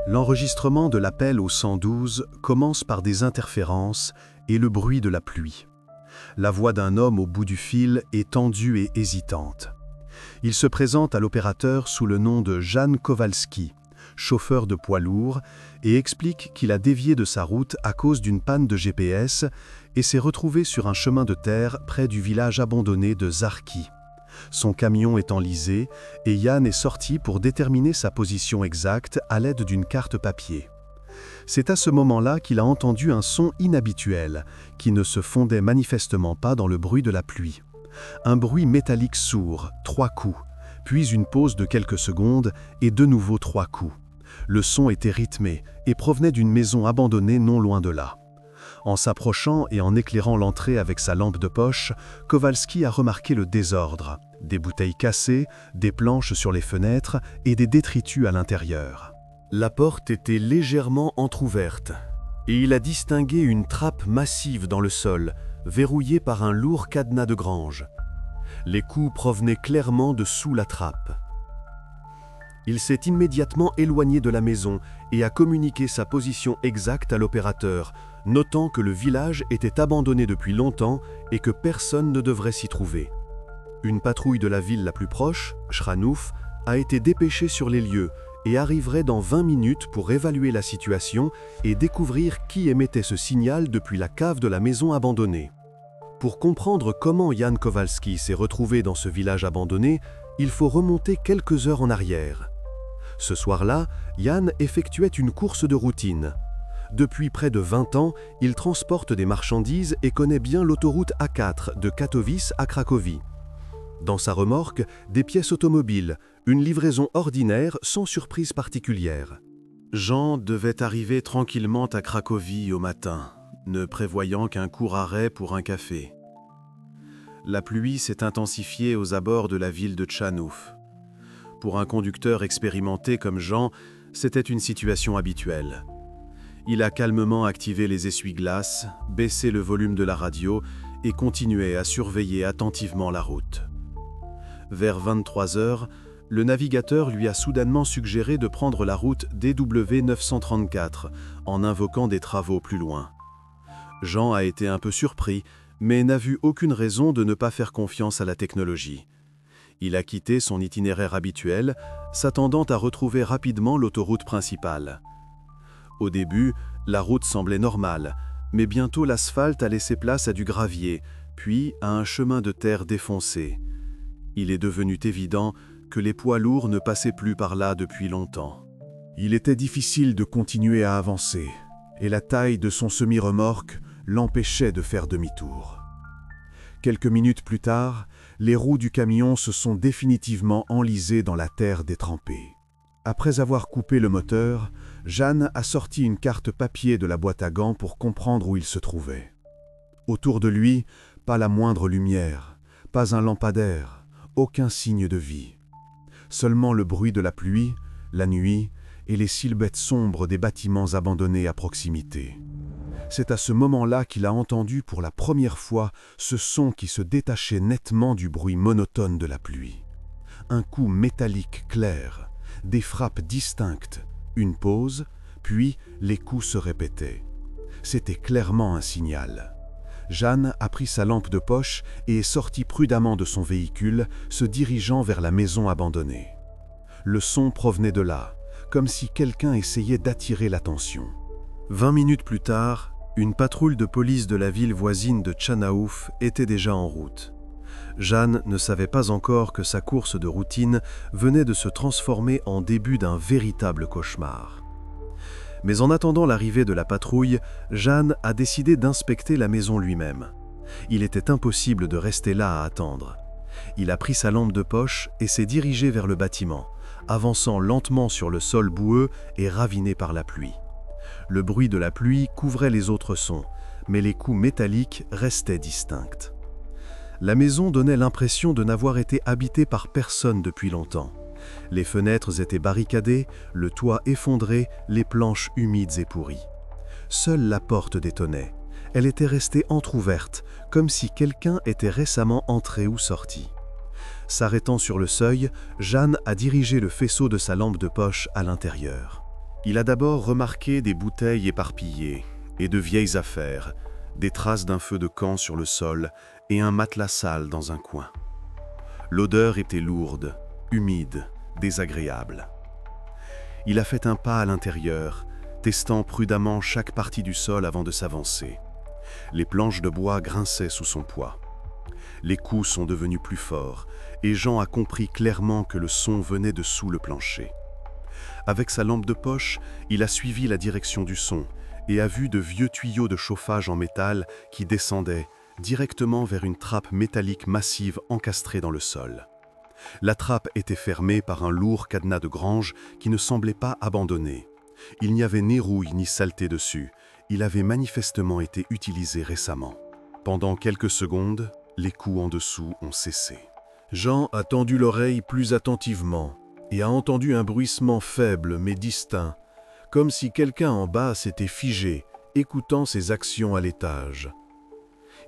L'enregistrement de l'appel au 112 commence par des interférences et le bruit de la pluie. La voix d'un homme au bout du fil est tendue et hésitante. Il se présente à l'opérateur sous le nom de Jan Kowalski, chauffeur de poids lourd, et explique qu'il a dévié de sa route à cause d'une panne de GPS et s'est retrouvé sur un chemin de terre près du village abandonné de Żarki. Son camion est enlisé et Jan est sorti pour déterminer sa position exacte à l'aide d'une carte papier. C'est à ce moment-là qu'il a entendu un son inhabituel, qui ne se fondait manifestement pas dans le bruit de la pluie. Un bruit métallique sourd, 3 coups, puis une pause de quelques secondes et de nouveau 3 coups. Le son était rythmé et provenait d'une maison abandonnée non loin de là. En s'approchant et en éclairant l'entrée avec sa lampe de poche, Kowalski a remarqué le désordre. Des bouteilles cassées, des planches sur les fenêtres et des détritus à l'intérieur. La porte était légèrement entr'ouverte et il a distingué une trappe massive dans le sol, verrouillée par un lourd cadenas de grange. Les coups provenaient clairement de sous la trappe. Il s'est immédiatement éloigné de la maison et a communiqué sa position exacte à l'opérateur, notant que le village était abandonné depuis longtemps et que personne ne devrait s'y trouver. Une patrouille de la ville la plus proche, Chranów, a été dépêchée sur les lieux et arriverait dans 20 minutes pour évaluer la situation et découvrir qui émettait ce signal depuis la cave de la maison abandonnée. Pour comprendre comment Jan Kowalski s'est retrouvé dans ce village abandonné, il faut remonter quelques heures en arrière. Ce soir-là, Jan effectuait une course de routine. Depuis près de 20 ans, il transporte des marchandises et connaît bien l'autoroute A4 de Katowice à Cracovie. Dans sa remorque, des pièces automobiles, une livraison ordinaire sans surprise particulière. Jean devait arriver tranquillement à Cracovie au matin, ne prévoyant qu'un court arrêt pour un café. La pluie s'est intensifiée aux abords de la ville de Chrzanów. Pour un conducteur expérimenté comme Jean, c'était une situation habituelle. Il a calmement activé les essuie-glaces, baissé le volume de la radio et continué à surveiller attentivement la route. Vers 23 heures, le navigateur lui a soudainement suggéré de prendre la route DW 934 en invoquant des travaux plus loin. Jean a été un peu surpris, mais n'a vu aucune raison de ne pas faire confiance à la technologie. Il a quitté son itinéraire habituel, s'attendant à retrouver rapidement l'autoroute principale. Au début, la route semblait normale, mais bientôt l'asphalte a laissé place à du gravier, puis à un chemin de terre défoncé. Il est devenu évident que les poids lourds ne passaient plus par là depuis longtemps. Il était difficile de continuer à avancer, et la taille de son semi-remorque l'empêchait de faire demi-tour. Quelques minutes plus tard, les roues du camion se sont définitivement enlisées dans la terre détrempée. Après avoir coupé le moteur, Jeanne a sorti une carte papier de la boîte à gants pour comprendre où il se trouvait. Autour de lui, pas la moindre lumière, pas un lampadaire, aucun signe de vie. Seulement le bruit de la pluie, la nuit et les silhouettes sombres des bâtiments abandonnés à proximité. C'est à ce moment-là qu'il a entendu pour la première fois ce son qui se détachait nettement du bruit monotone de la pluie. Un coup métallique clair, des frappes distinctes, une pause, puis les coups se répétaient. C'était clairement un signal. Jeanne a pris sa lampe de poche et est sortie prudemment de son véhicule, se dirigeant vers la maison abandonnée. Le son provenait de là, comme si quelqu'un essayait d'attirer l'attention. 20 minutes plus tard, une patrouille de police de la ville voisine de Chrzanów était déjà en route. Jeanne ne savait pas encore que sa course de routine venait de se transformer en début d'un véritable cauchemar. Mais en attendant l'arrivée de la patrouille, Jeanne a décidé d'inspecter la maison lui-même. Il était impossible de rester là à attendre. Il a pris sa lampe de poche et s'est dirigé vers le bâtiment, avançant lentement sur le sol boueux et raviné par la pluie. Le bruit de la pluie couvrait les autres sons, mais les coups métalliques restaient distincts. La maison donnait l'impression de n'avoir été habitée par personne depuis longtemps. Les fenêtres étaient barricadées, le toit effondré, les planches humides et pourries. Seule la porte détonnait. Elle était restée entr'ouverte, comme si quelqu'un était récemment entré ou sorti. S'arrêtant sur le seuil, Jeanne a dirigé le faisceau de sa lampe de poche à l'intérieur. Il a d'abord remarqué des bouteilles éparpillées et de vieilles affaires, des traces d'un feu de camp sur le sol et un matelas sale dans un coin. L'odeur était lourde, humide, désagréable. Il a fait un pas à l'intérieur, testant prudemment chaque partie du sol avant de s'avancer. Les planches de bois grinçaient sous son poids. Les coups sont devenus plus forts et Jean a compris clairement que le son venait de sous le plancher. Avec sa lampe de poche, il a suivi la direction du son et a vu de vieux tuyaux de chauffage en métal qui descendaient directement vers une trappe métallique massive encastrée dans le sol. La trappe était fermée par un lourd cadenas de grange qui ne semblait pas abandonné. Il n'y avait ni rouille ni saleté dessus. Il avait manifestement été utilisé récemment. Pendant quelques secondes, les coups en dessous ont cessé. Jean a tendu l'oreille plus attentivement et a entendu un bruissement faible mais distinct, comme si quelqu'un en bas s'était figé, écoutant ses actions à l'étage.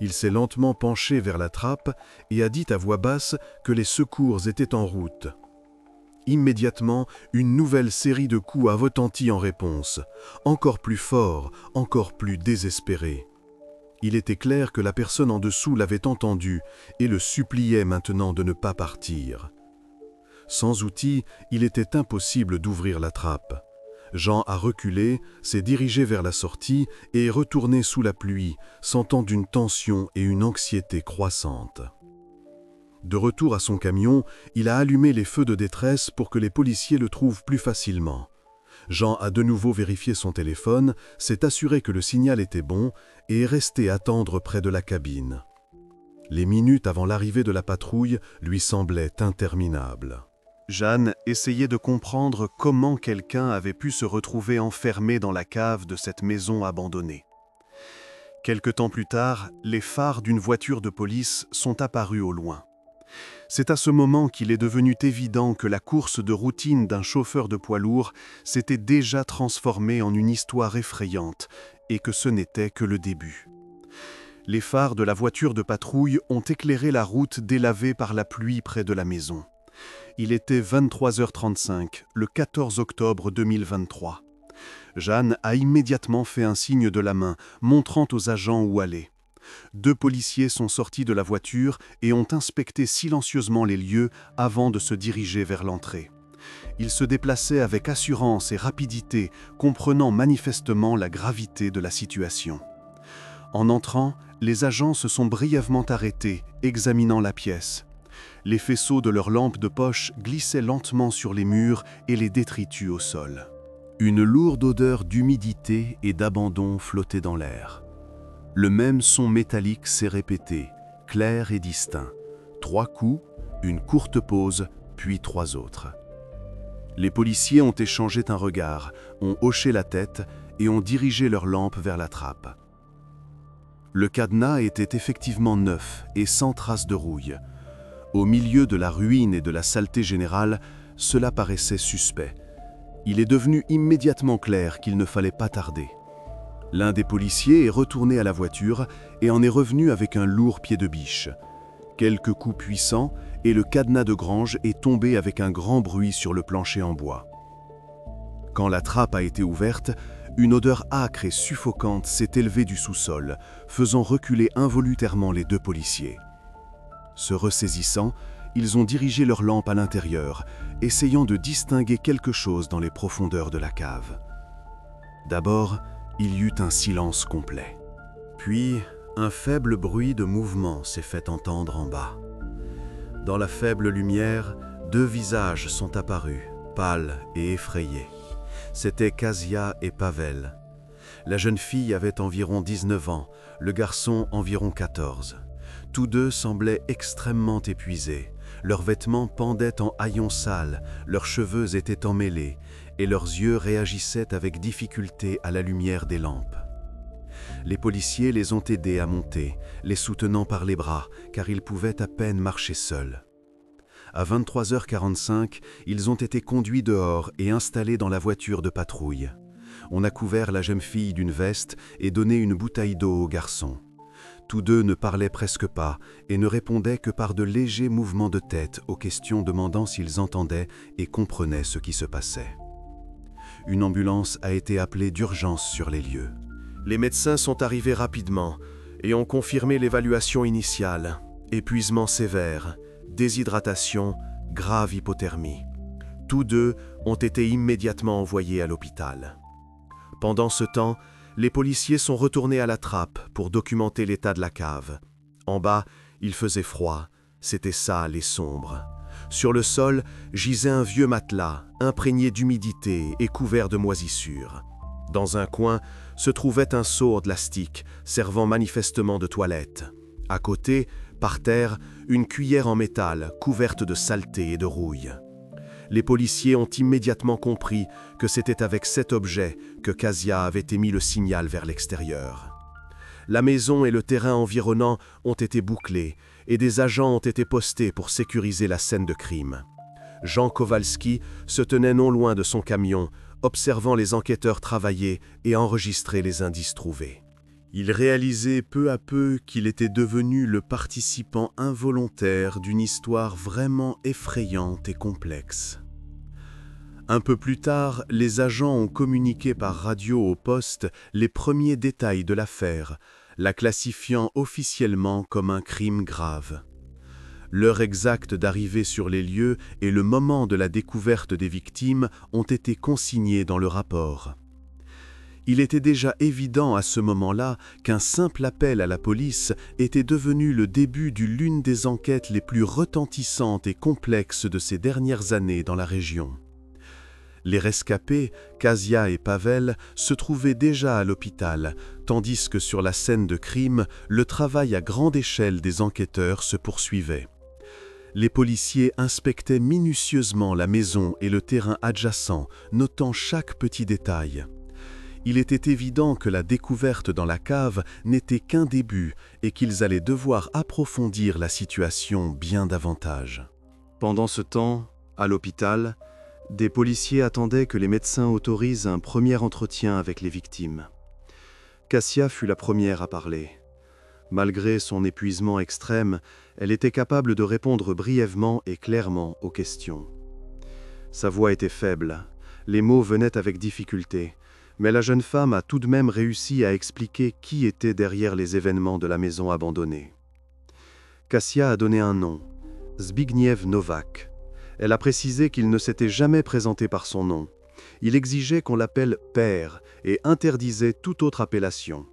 Il s'est lentement penché vers la trappe et a dit à voix basse que les secours étaient en route. Immédiatement, une nouvelle série de coups a retenti en réponse, encore plus fort, encore plus désespéré. Il était clair que la personne en dessous l'avait entendu et le suppliait maintenant de ne pas partir. Sans outil, il était impossible d'ouvrir la trappe. Jean a reculé, s'est dirigé vers la sortie et est retourné sous la pluie, sentant une tension et une anxiété croissantes. De retour à son camion, il a allumé les feux de détresse pour que les policiers le trouvent plus facilement. Jean a de nouveau vérifié son téléphone, s'est assuré que le signal était bon et est resté attendre près de la cabine. Les minutes avant l'arrivée de la patrouille lui semblaient interminables. Jeanne essayait de comprendre comment quelqu'un avait pu se retrouver enfermé dans la cave de cette maison abandonnée. Quelque temps plus tard, les phares d'une voiture de police sont apparus au loin. C'est à ce moment qu'il est devenu évident que la course de routine d'un chauffeur de poids lourd s'était déjà transformée en une histoire effrayante et que ce n'était que le début. Les phares de la voiture de patrouille ont éclairé la route délavée par la pluie près de la maison. Il était 23h35, le 14 octobre 2023. Jeanne a immédiatement fait un signe de la main, montrant aux agents où aller. 2 policiers sont sortis de la voiture et ont inspecté silencieusement les lieux avant de se diriger vers l'entrée. Ils se déplaçaient avec assurance et rapidité, comprenant manifestement la gravité de la situation. En entrant, les agents se sont brièvement arrêtés, examinant la pièce. Les faisceaux de leurs lampes de poche glissaient lentement sur les murs et les détritus au sol. Une lourde odeur d'humidité et d'abandon flottait dans l'air. Le même son métallique s'est répété, clair et distinct. 3 coups, une courte pause, puis 3 autres. Les policiers ont échangé un regard, ont hoché la tête et ont dirigé leurs lampes vers la trappe. Le cadenas était effectivement neuf et sans trace de rouille. Au milieu de la ruine et de la saleté générale, cela paraissait suspect. Il est devenu immédiatement clair qu'il ne fallait pas tarder. L'un des policiers est retourné à la voiture et en est revenu avec un lourd pied de biche. Quelques coups puissants et le cadenas de grange est tombé avec un grand bruit sur le plancher en bois. Quand la trappe a été ouverte, une odeur âcre et suffocante s'est élevée du sous-sol, faisant reculer involontairement les 2 policiers. Se ressaisissant, ils ont dirigé leurs lampes à l'intérieur, essayant de distinguer quelque chose dans les profondeurs de la cave. D'abord, il y eut un silence complet. Puis, un faible bruit de mouvement s'est fait entendre en bas. Dans la faible lumière, 2 visages sont apparus, pâles et effrayés. C'étaient Kasia et Pavel. La jeune fille avait environ 19 ans, le garçon environ 14. Tous 2 semblaient extrêmement épuisés. Leurs vêtements pendaient en haillons sales, leurs cheveux étaient emmêlés, et leurs yeux réagissaient avec difficulté à la lumière des lampes. Les policiers les ont aidés à monter, les soutenant par les bras, car ils pouvaient à peine marcher seuls. À 23h45, ils ont été conduits dehors et installés dans la voiture de patrouille. On a couvert la jeune fille d'une veste et donné une bouteille d'eau au garçon. Tous 2 ne parlaient presque pas et ne répondaient que par de légers mouvements de tête aux questions demandant s'ils entendaient et comprenaient ce qui se passait. Une ambulance a été appelée d'urgence sur les lieux. Les médecins sont arrivés rapidement et ont confirmé l'évaluation initiale. Épuisement sévère, déshydratation, grave hypothermie. Tous deux ont été immédiatement envoyés à l'hôpital. Pendant ce temps, les policiers sont retournés à la trappe pour documenter l'état de la cave. En bas, il faisait froid, c'était sale et sombre. Sur le sol, gisait un vieux matelas, imprégné d'humidité et couvert de moisissures. Dans un coin, se trouvait un seau de plastique, servant manifestement de toilette. À côté, par terre, une cuillère en métal, couverte de saleté et de rouille. Les policiers ont immédiatement compris que c'était avec cet objet que Kasia avait émis le signal vers l'extérieur. La maison et le terrain environnant ont été bouclés et des agents ont été postés pour sécuriser la scène de crime. Jean Kowalski se tenait non loin de son camion, observant les enquêteurs travailler et enregistrer les indices trouvés. Il réalisait peu à peu qu'il était devenu le participant involontaire d'une histoire vraiment effrayante et complexe. Un peu plus tard, les agents ont communiqué par radio au poste les premiers détails de l'affaire, la classifiant officiellement comme un crime grave. L'heure exacte d'arrivée sur les lieux et le moment de la découverte des victimes ont été consignés dans le rapport. Il était déjà évident à ce moment-là qu'un simple appel à la police était devenu le début de l'une des enquêtes les plus retentissantes et complexes de ces dernières années dans la région. Les rescapés, Kasia et Pavel, se trouvaient déjà à l'hôpital, tandis que sur la scène de crime, le travail à grande échelle des enquêteurs se poursuivait. Les policiers inspectaient minutieusement la maison et le terrain adjacent, notant chaque petit détail. Il était évident que la découverte dans la cave n'était qu'un début et qu'ils allaient devoir approfondir la situation bien davantage. Pendant ce temps, à l'hôpital, des policiers attendaient que les médecins autorisent un premier entretien avec les victimes. Kasia fut la première à parler. Malgré son épuisement extrême, elle était capable de répondre brièvement et clairement aux questions. Sa voix était faible, les mots venaient avec difficulté, mais la jeune femme a tout de même réussi à expliquer qui était derrière les événements de la maison abandonnée. Kasia a donné un nom, Zbigniew Nowak. Elle a précisé qu'il ne s'était jamais présenté par son nom. Il exigeait qu'on l'appelle « père » et interdisait toute autre appellation.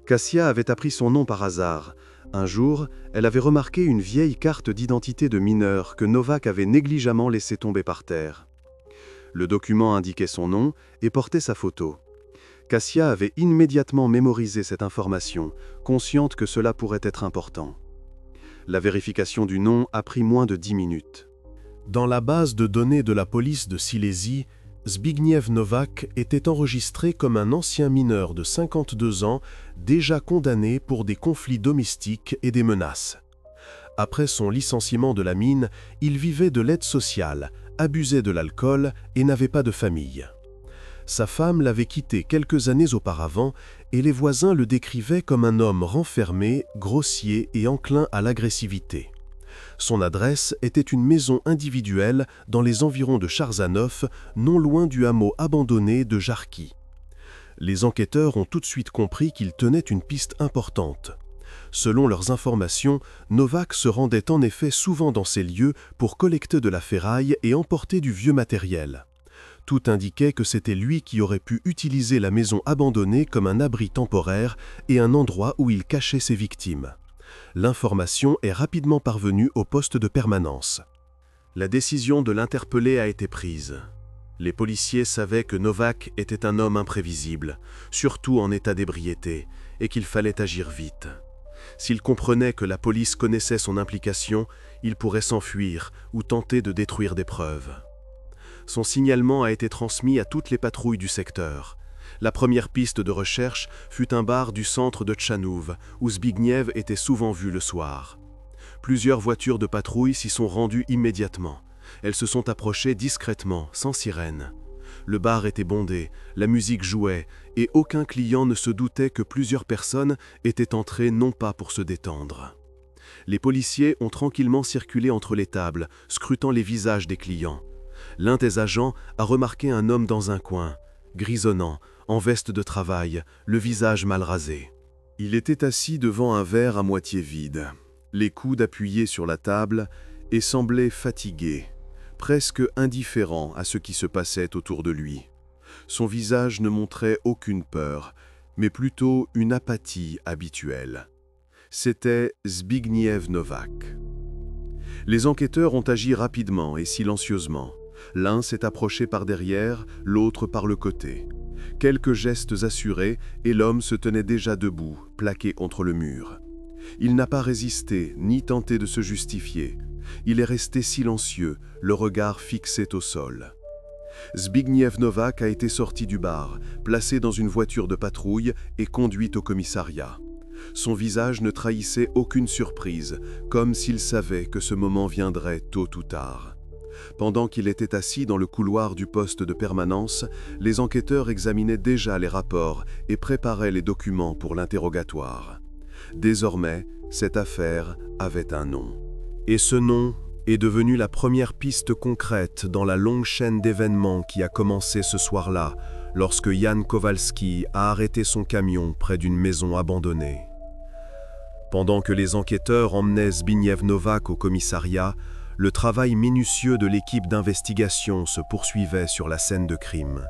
Kasia avait appris son nom par hasard. Un jour, elle avait remarqué une vieille carte d'identité de mineur que Nowak avait négligemment laissée tomber par terre. Le document indiquait son nom et portait sa photo. Kasia avait immédiatement mémorisé cette information, consciente que cela pourrait être important. La vérification du nom a pris moins de 10 minutes. Dans la base de données de la police de Silésie, Zbigniew Nowak était enregistré comme un ancien mineur de 52 ans, déjà condamné pour des conflits domestiques et des menaces. Après son licenciement de la mine, il vivait de l'aide sociale, abusait de l'alcool et n'avait pas de famille. Sa femme l'avait quitté quelques années auparavant et les voisins le décrivaient comme un homme renfermé, grossier et enclin à l'agressivité. Son adresse était une maison individuelle dans les environs de Charzanov, non loin du hameau abandonné de Jarki. Les enquêteurs ont tout de suite compris qu'il tenait une piste importante. Selon leurs informations, Nowak se rendait en effet souvent dans ces lieux pour collecter de la ferraille et emporter du vieux matériel. Tout indiquait que c'était lui qui aurait pu utiliser la maison abandonnée comme un abri temporaire et un endroit où il cachait ses victimes. L'information est rapidement parvenue au poste de permanence. La décision de l'interpeller a été prise. Les policiers savaient que Nowak était un homme imprévisible, surtout en état d'ébriété, et qu'il fallait agir vite. S'il comprenait que la police connaissait son implication, il pourrait s'enfuir ou tenter de détruire des preuves. Son signalement a été transmis à toutes les patrouilles du secteur. La première piste de recherche fut un bar du centre de Tchanouv, où Zbigniew était souvent vu le soir. Plusieurs voitures de patrouille s'y sont rendues immédiatement. Elles se sont approchées discrètement, sans sirène. Le bar était bondé, la musique jouait, et aucun client ne se doutait que plusieurs personnes étaient entrées non pas pour se détendre. Les policiers ont tranquillement circulé entre les tables, scrutant les visages des clients. L'un des agents a remarqué un homme dans un coin, grisonnant, en veste de travail, le visage mal rasé. Il était assis devant un verre à moitié vide, les coudes appuyés sur la table, et semblait fatigué, presque indifférent à ce qui se passait autour de lui. Son visage ne montrait aucune peur, mais plutôt une apathie habituelle. C'était Zbigniew Nowak. Les enquêteurs ont agi rapidement et silencieusement. L'un s'est approché par derrière, l'autre par le côté. Quelques gestes assurés et l'homme se tenait déjà debout, plaqué contre le mur. Il n'a pas résisté, ni tenté de se justifier. Il est resté silencieux, le regard fixé au sol. Zbigniew Nowak a été sorti du bar, placé dans une voiture de patrouille et conduit au commissariat. Son visage ne trahissait aucune surprise, comme s'il savait que ce moment viendrait tôt ou tard. Pendant qu'il était assis dans le couloir du poste de permanence, les enquêteurs examinaient déjà les rapports et préparaient les documents pour l'interrogatoire. Désormais, cette affaire avait un nom. Et ce nom est devenu la première piste concrète dans la longue chaîne d'événements qui a commencé ce soir-là, lorsque Jan Kowalski a arrêté son camion près d'une maison abandonnée. Pendant que les enquêteurs emmenaient Zbigniew Nowak au commissariat, le travail minutieux de l'équipe d'investigation se poursuivait sur la scène de crime.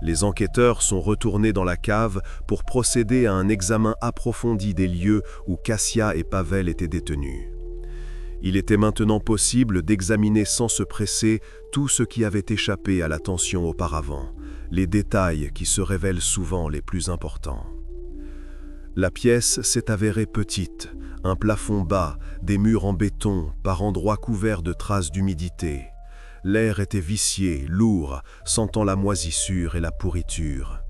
Les enquêteurs sont retournés dans la cave pour procéder à un examen approfondi des lieux où Kasia et Pavel étaient détenus. Il était maintenant possible d'examiner sans se presser tout ce qui avait échappé à l'attention auparavant, les détails qui se révèlent souvent les plus importants. La pièce s'est avérée petite, un plafond bas, des murs en béton, par endroits couverts de traces d'humidité. L'air était vicié, lourd, sentant la moisissure et la pourriture.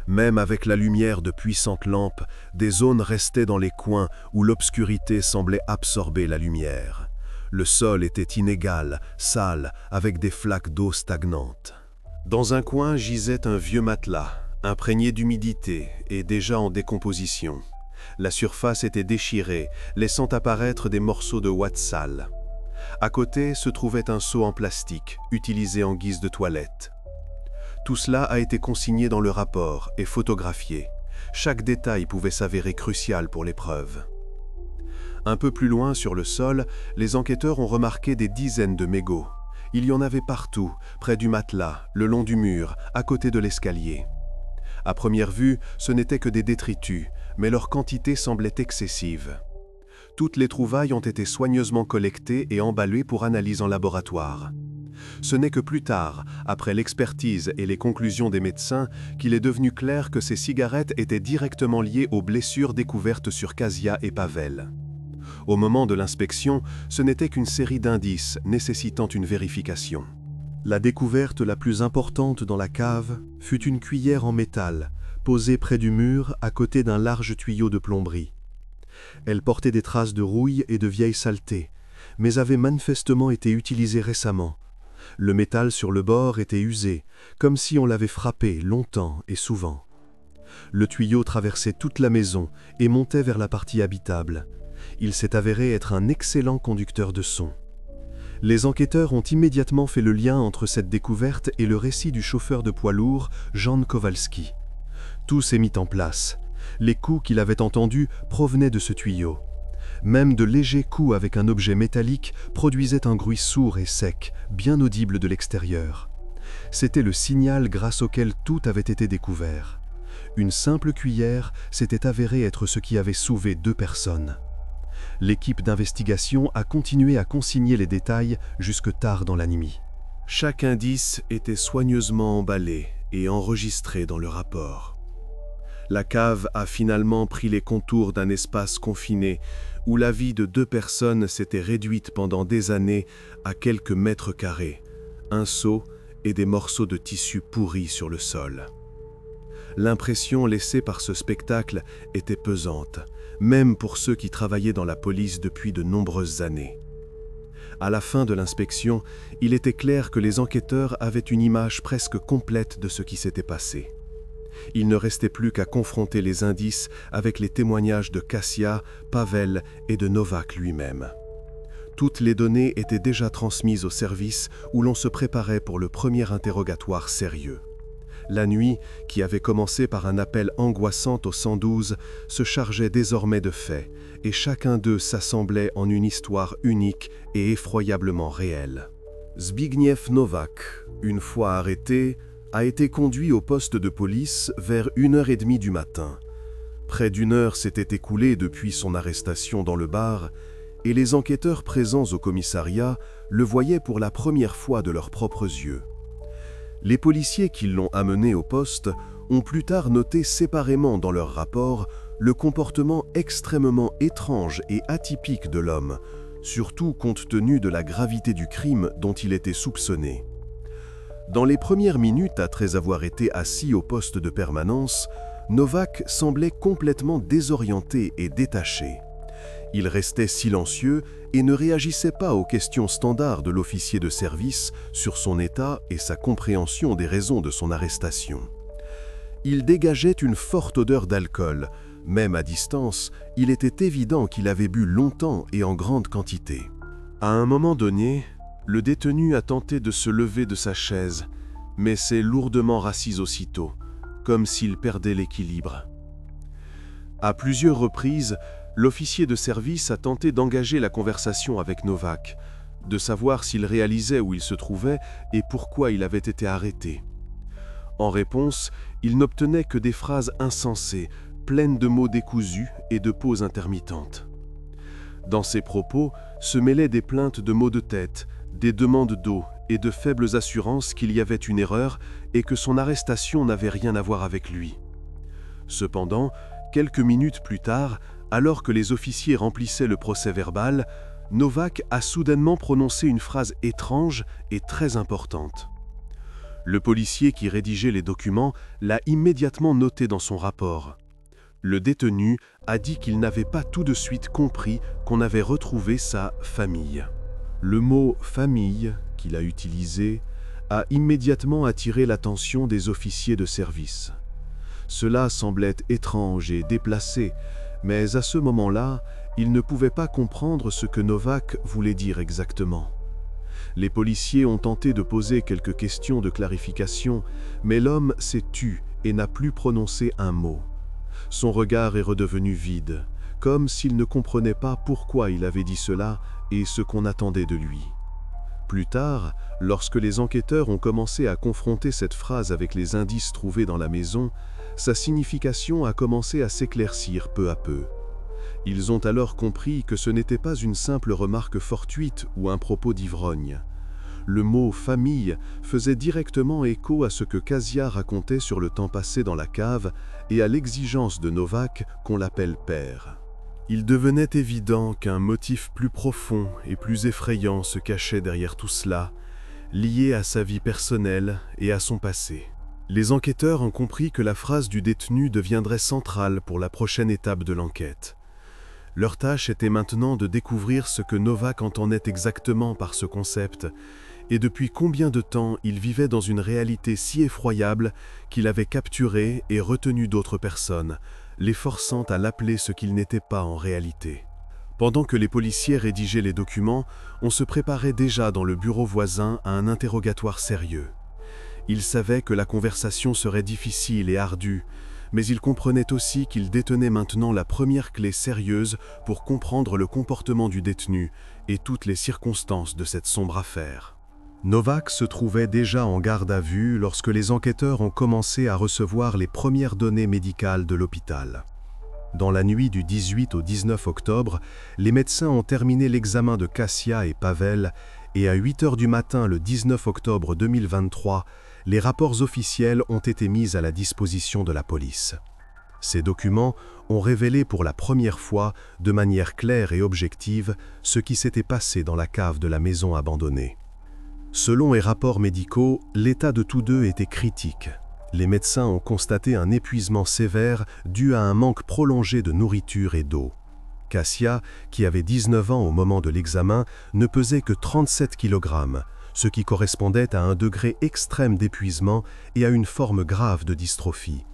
Même avec la lumière de puissantes lampes, des zones restaient dans les coins où l'obscurité semblait absorber la lumière. Le sol était inégal, sale, avec des flaques d'eau stagnantes. Dans un coin gisait un vieux matelas, imprégné d'humidité et déjà en décomposition. La surface était déchirée, laissant apparaître des morceaux de ouate sale. À côté se trouvait un seau en plastique, utilisé en guise de toilette. Tout cela a été consigné dans le rapport et photographié. Chaque détail pouvait s'avérer crucial pour l'épreuve. Un peu plus loin sur le sol, les enquêteurs ont remarqué des dizaines de mégots. Il y en avait partout, près du matelas, le long du mur, à côté de l'escalier. À première vue, ce n'étaient que des détritus, mais leur quantité semblait excessive. Toutes les trouvailles ont été soigneusement collectées et emballées pour analyse en laboratoire. Ce n'est que plus tard, après l'expertise et les conclusions des médecins, qu'il est devenu clair que ces cigarettes étaient directement liées aux blessures découvertes sur Kasia et Pavel. Au moment de l'inspection, ce n'était qu'une série d'indices nécessitant une vérification. La découverte la plus importante dans la cave fut une cuillère en métal, posée près du mur à côté d'un large tuyau de plomberie. Elle portait des traces de rouille et de vieille saleté, mais avait manifestement été utilisée récemment. Le métal sur le bord était usé, comme si on l'avait frappé longtemps et souvent. Le tuyau traversait toute la maison et montait vers la partie habitable. Il s'est avéré être un excellent conducteur de son. Les enquêteurs ont immédiatement fait le lien entre cette découverte et le récit du chauffeur de poids lourd, Jan Kowalski. Tout s'est mis en place. Les coups qu'il avait entendus provenaient de ce tuyau. Même de légers coups avec un objet métallique produisaient un bruit sourd et sec, bien audible de l'extérieur. C'était le signal grâce auquel tout avait été découvert. Une simple cuillère s'était avérée être ce qui avait sauvé 2 personnes. L'équipe d'investigation a continué à consigner les détails jusque tard dans la nuit. Chaque indice était soigneusement emballé et enregistré dans le rapport. La cave a finalement pris les contours d'un espace confiné où la vie de 2 personnes s'était réduite pendant des années à quelques mètres carrés, un seau et des morceaux de tissu pourris sur le sol. L'impression laissée par ce spectacle était pesante, même pour ceux qui travaillaient dans la police depuis de nombreuses années. À la fin de l'inspection, il était clair que les enquêteurs avaient une image presque complète de ce qui s'était passé. Il ne restait plus qu'à confronter les indices avec les témoignages de Kasia, Pavel et de Nowak lui-même. Toutes les données étaient déjà transmises au service où l'on se préparait pour le premier interrogatoire sérieux. La nuit, qui avait commencé par un appel angoissant au 112, se chargeait désormais de faits, et chacun d'eux s'assemblait en une histoire unique et effroyablement réelle. Zbigniew Nowak, une fois arrêté, a été conduit au poste de police vers 1h30 du matin. Près d'une heure s'était écoulée depuis son arrestation dans le bar, et les enquêteurs présents au commissariat le voyaient pour la première fois de leurs propres yeux. Les policiers qui l'ont amené au poste ont plus tard noté séparément dans leur rapport le comportement extrêmement étrange et atypique de l'homme, surtout compte tenu de la gravité du crime dont il était soupçonné. Dans les premières minutes après avoir été assis au poste de permanence, Nowak semblait complètement désorienté et détaché. Il restait silencieux et ne réagissait pas aux questions standards de l'officier de service sur son état et sa compréhension des raisons de son arrestation. Il dégageait une forte odeur d'alcool. Même à distance, il était évident qu'il avait bu longtemps et en grande quantité. À un moment donné, le détenu a tenté de se lever de sa chaise, mais s'est lourdement rassis aussitôt, comme s'il perdait l'équilibre. À plusieurs reprises, l'officier de service a tenté d'engager la conversation avec Nowak, de savoir s'il réalisait où il se trouvait et pourquoi il avait été arrêté. En réponse, il n'obtenait que des phrases insensées, pleines de mots décousus et de pauses intermittentes. Dans ses propos se mêlaient des plaintes de maux de tête, des demandes d'eau et de faibles assurances qu'il y avait une erreur et que son arrestation n'avait rien à voir avec lui. Cependant, quelques minutes plus tard, alors que les officiers remplissaient le procès-verbal, Nowak a soudainement prononcé une phrase étrange et très importante. Le policier qui rédigeait les documents l'a immédiatement noté dans son rapport. Le détenu a dit qu'il n'avait pas tout de suite compris qu'on avait retrouvé sa famille. Le mot « famille » qu'il a utilisé a immédiatement attiré l'attention des officiers de service. Cela semblait étrange et déplacé, mais à ce moment-là, ils ne pouvaient pas comprendre ce que Nowak voulait dire exactement. Les policiers ont tenté de poser quelques questions de clarification, mais l'homme s'est tu et n'a plus prononcé un mot. Son regard est redevenu vide, comme s'il ne comprenait pas pourquoi il avait dit cela et ce qu'on attendait de lui. Plus tard, lorsque les enquêteurs ont commencé à confronter cette phrase avec les indices trouvés dans la maison, sa signification a commencé à s'éclaircir peu à peu. Ils ont alors compris que ce n'était pas une simple remarque fortuite ou un propos d'ivrogne. Le mot « famille » faisait directement écho à ce que Kasia racontait sur le temps passé dans la cave et à l'exigence de Nowak qu'on l'appelle père. Il devenait évident qu'un motif plus profond et plus effrayant se cachait derrière tout cela, lié à sa vie personnelle et à son passé. Les enquêteurs ont compris que la phrase du détenu deviendrait centrale pour la prochaine étape de l'enquête. Leur tâche était maintenant de découvrir ce que Nowak entendait exactement par ce concept et depuis combien de temps il vivait dans une réalité si effroyable qu'il avait capturé et retenu d'autres personnes, les forçant à l'appeler ce qu'il n'était pas en réalité. Pendant que les policiers rédigeaient les documents, on se préparait déjà dans le bureau voisin à un interrogatoire sérieux. Ils savaient que la conversation serait difficile et ardue, mais ils comprenaient aussi qu'ils détenaient maintenant la première clé sérieuse pour comprendre le comportement du détenu et toutes les circonstances de cette sombre affaire. Nowak se trouvait déjà en garde à vue lorsque les enquêteurs ont commencé à recevoir les premières données médicales de l'hôpital. Dans la nuit du 18 au 19 octobre, les médecins ont terminé l'examen de Kasia et Pavel et à 8 h du matin le 19 octobre 2023, les rapports officiels ont été mis à la disposition de la police. Ces documents ont révélé pour la première fois, de manière claire et objective, ce qui s'était passé dans la cave de la maison abandonnée. Selon les rapports médicaux, l'état de tous deux était critique. Les médecins ont constaté un épuisement sévère dû à un manque prolongé de nourriture et d'eau. Kasia, qui avait 19 ans au moment de l'examen, ne pesait que 37 kg, ce qui correspondait à un degré extrême d'épuisement et à une forme grave de dystrophie.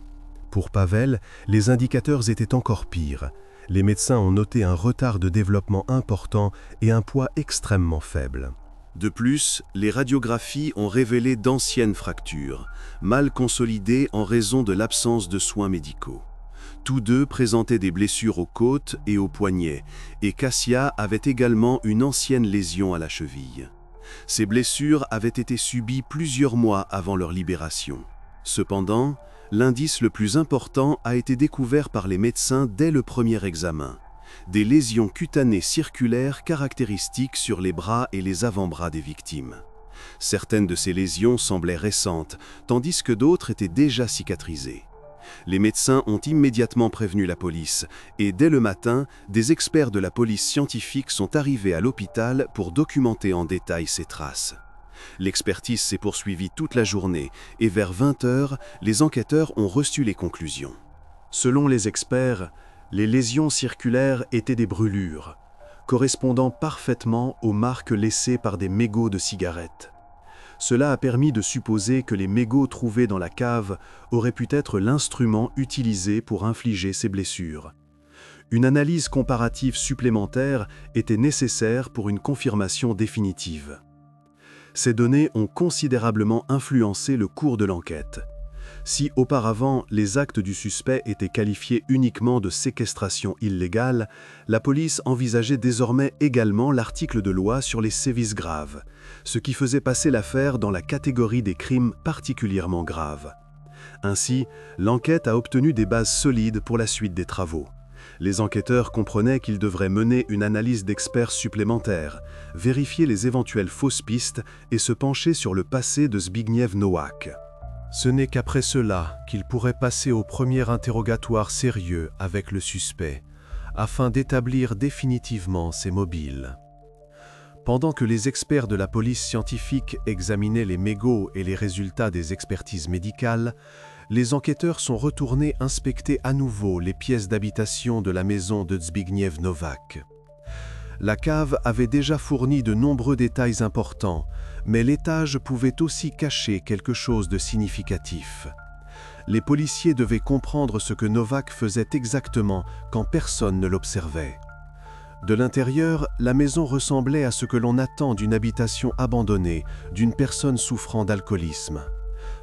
Pour Pavel, les indicateurs étaient encore pires. Les médecins ont noté un retard de développement important et un poids extrêmement faible. De plus, les radiographies ont révélé d'anciennes fractures, mal consolidées en raison de l'absence de soins médicaux. Tous deux présentaient des blessures aux côtes et aux poignets, et Cassia avait également une ancienne lésion à la cheville. Ces blessures avaient été subies plusieurs mois avant leur libération. Cependant, l'indice le plus important a été découvert par les médecins dès le premier examen. Des lésions cutanées circulaires caractéristiques sur les bras et les avant-bras des victimes. Certaines de ces lésions semblaient récentes, tandis que d'autres étaient déjà cicatrisées. Les médecins ont immédiatement prévenu la police, et dès le matin, des experts de la police scientifique sont arrivés à l'hôpital pour documenter en détail ces traces. L'expertise s'est poursuivie toute la journée, et vers 20 h, les enquêteurs ont reçu les conclusions. Selon les experts, les lésions circulaires étaient des brûlures, correspondant parfaitement aux marques laissées par des mégots de cigarettes. Cela a permis de supposer que les mégots trouvés dans la cave auraient pu être l'instrument utilisé pour infliger ces blessures. Une analyse comparative supplémentaire était nécessaire pour une confirmation définitive. Ces données ont considérablement influencé le cours de l'enquête. Si auparavant les actes du suspect étaient qualifiés uniquement de séquestration illégale, la police envisageait désormais également l'article de loi sur les sévices graves, ce qui faisait passer l'affaire dans la catégorie des crimes particulièrement graves. Ainsi, l'enquête a obtenu des bases solides pour la suite des travaux. Les enquêteurs comprenaient qu'ils devraient mener une analyse d'experts supplémentaire, vérifier les éventuelles fausses pistes et se pencher sur le passé de Zbigniew Nowak. Ce n'est qu'après cela qu'ils pourraient passer au premier interrogatoire sérieux avec le suspect, afin d'établir définitivement ses mobiles. Pendant que les experts de la police scientifique examinaient les mégots et les résultats des expertises médicales, les enquêteurs sont retournés inspecter à nouveau les pièces d'habitation de la maison de Zbigniew Nowak. La cave avait déjà fourni de nombreux détails importants, mais l'étage pouvait aussi cacher quelque chose de significatif. Les policiers devaient comprendre ce que Nowak faisait exactement quand personne ne l'observait. De l'intérieur, la maison ressemblait à ce que l'on attend d'une habitation abandonnée, d'une personne souffrant d'alcoolisme.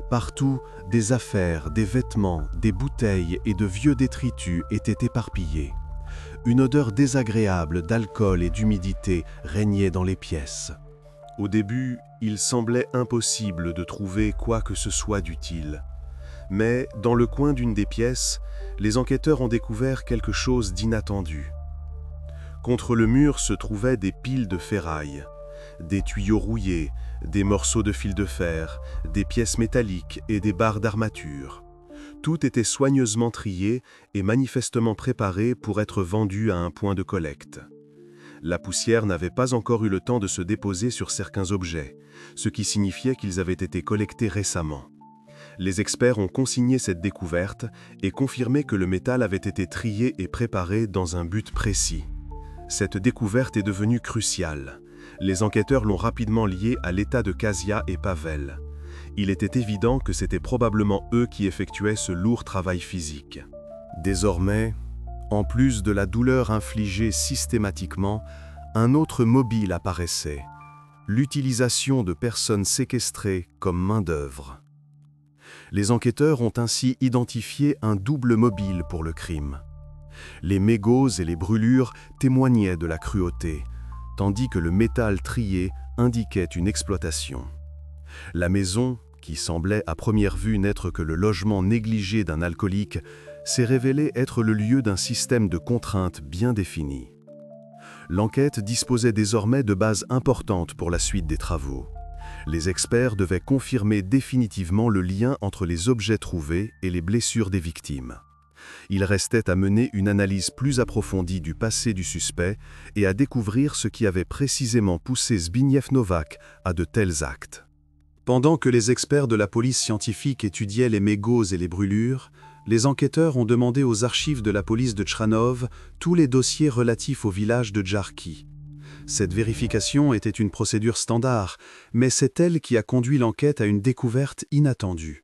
Partout, des affaires, des vêtements, des bouteilles et de vieux détritus étaient éparpillés. Une odeur désagréable d'alcool et d'humidité régnait dans les pièces. Au début, il semblait impossible de trouver quoi que ce soit d'utile. Mais, dans le coin d'une des pièces, les enquêteurs ont découvert quelque chose d'inattendu. Contre le mur se trouvaient des piles de ferraille, des tuyaux rouillés, des morceaux de fil de fer, des pièces métalliques et des barres d'armature. Tout était soigneusement trié et manifestement préparé pour être vendu à un point de collecte. La poussière n'avait pas encore eu le temps de se déposer sur certains objets, ce qui signifiait qu'ils avaient été collectés récemment. Les experts ont consigné cette découverte et confirmé que le métal avait été trié et préparé dans un but précis. Cette découverte est devenue cruciale. Les enquêteurs l'ont rapidement liée à l'état de Cassia et Pavel. Il était évident que c'était probablement eux qui effectuaient ce lourd travail physique. Désormais, en plus de la douleur infligée systématiquement, un autre mobile apparaissait, l'utilisation de personnes séquestrées comme main-d'œuvre. Les enquêteurs ont ainsi identifié un double mobile pour le crime. Les mégots et les brûlures témoignaient de la cruauté, tandis que le métal trié indiquait une exploitation. La maison, qui semblait à première vue n'être que le logement négligé d'un alcoolique, s'est révélée être le lieu d'un système de contraintes bien défini. L'enquête disposait désormais de bases importantes pour la suite des travaux. Les experts devaient confirmer définitivement le lien entre les objets trouvés et les blessures des victimes. Il restait à mener une analyse plus approfondie du passé du suspect et à découvrir ce qui avait précisément poussé Zbigniew Nowak à de tels actes. Pendant que les experts de la police scientifique étudiaient les mégots et les brûlures, les enquêteurs ont demandé aux archives de la police de Tchranov tous les dossiers relatifs au village de Djarki. Cette vérification était une procédure standard, mais c'est elle qui a conduit l'enquête à une découverte inattendue.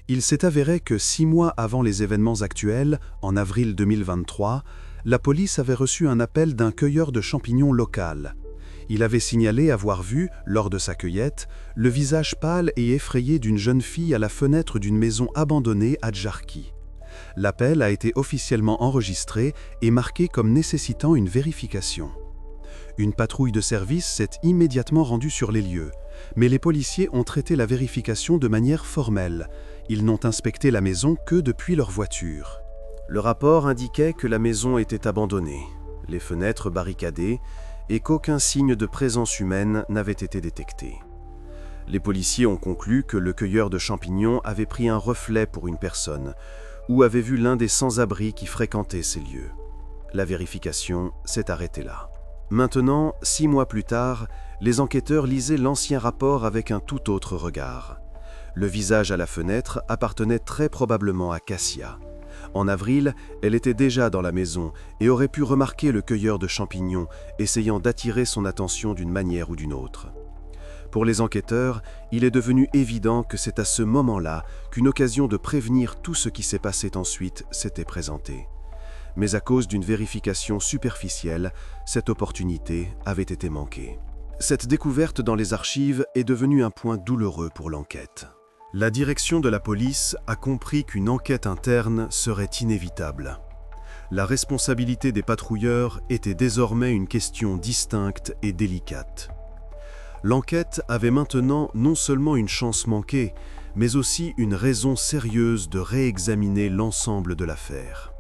Il s'est avéré que 6 mois avant les événements actuels, en avril 2023, La police avait reçu un appel d'un cueilleur de champignons local. Il avait signalé avoir vu, lors de sa cueillette, le visage pâle et effrayé d'une jeune fille à la fenêtre d'une maison abandonnée à Djarki. L'appel a été officiellement enregistré et marqué comme nécessitant une vérification. Une patrouille de service s'est immédiatement rendue sur les lieux, mais les policiers ont traité la vérification de manière formelle. Ils n'ont inspecté la maison que depuis leur voiture. Le rapport indiquait que la maison était abandonnée, les fenêtres barricadées et qu'aucun signe de présence humaine n'avait été détecté. Les policiers ont conclu que le cueilleur de champignons avait pris un reflet pour une personne ou avait vu l'un des sans-abri qui fréquentaient ces lieux. La vérification s'est arrêtée là. Maintenant, 6 mois plus tard, les enquêteurs lisaient l'ancien rapport avec un tout autre regard. Le visage à la fenêtre appartenait très probablement à Cassia. En avril, elle était déjà dans la maison et aurait pu remarquer le cueilleur de champignons, essayant d'attirer son attention d'une manière ou d'une autre. Pour les enquêteurs, il est devenu évident que c'est à ce moment-là qu'une occasion de prévenir tout ce qui s'est passé ensuite s'était présentée. Mais à cause d'une vérification superficielle, cette opportunité avait été manquée. Cette découverte dans les archives est devenue un point douloureux pour l'enquête. La direction de la police a compris qu'une enquête interne serait inévitable. La responsabilité des patrouilleurs était désormais une question distincte et délicate. L'enquête avait maintenant non seulement une chance manquée, mais aussi une raison sérieuse de réexaminer l'ensemble de l'affaire.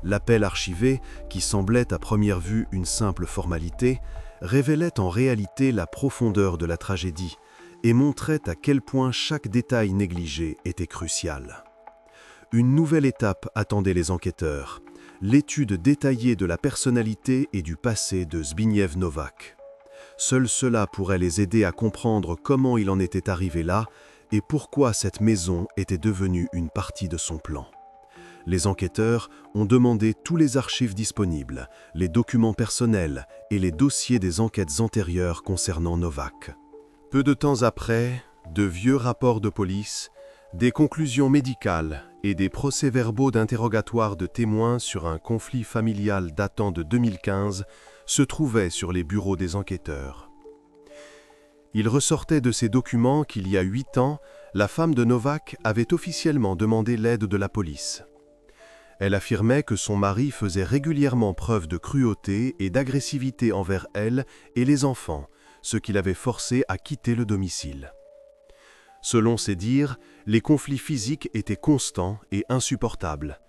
L'appel archivé, qui semblait à première vue une simple formalité, révélait en réalité la profondeur de la tragédie et montrait à quel point chaque détail négligé était crucial. Une nouvelle étape attendait les enquêteurs, l'étude détaillée de la personnalité et du passé de Zbigniew Nowak. Seul cela pourrait les aider à comprendre comment il en était arrivé là et pourquoi cette maison était devenue une partie de son plan. Les enquêteurs ont demandé tous les archives disponibles, les documents personnels et les dossiers des enquêtes antérieures concernant Nowak. Peu de temps après, de vieux rapports de police, des conclusions médicales et des procès-verbaux d'interrogatoire de témoins sur un conflit familial datant de 2015 se trouvaient sur les bureaux des enquêteurs. Il ressortait de ces documents qu'il y a 8 ans, la femme de Nowak avait officiellement demandé l'aide de la police. Elle affirmait que son mari faisait régulièrement preuve de cruauté et d'agressivité envers elle et les enfants, ce qui l'avait forcé à quitter le domicile. Selon ses dires, les conflits physiques étaient constants et insupportables,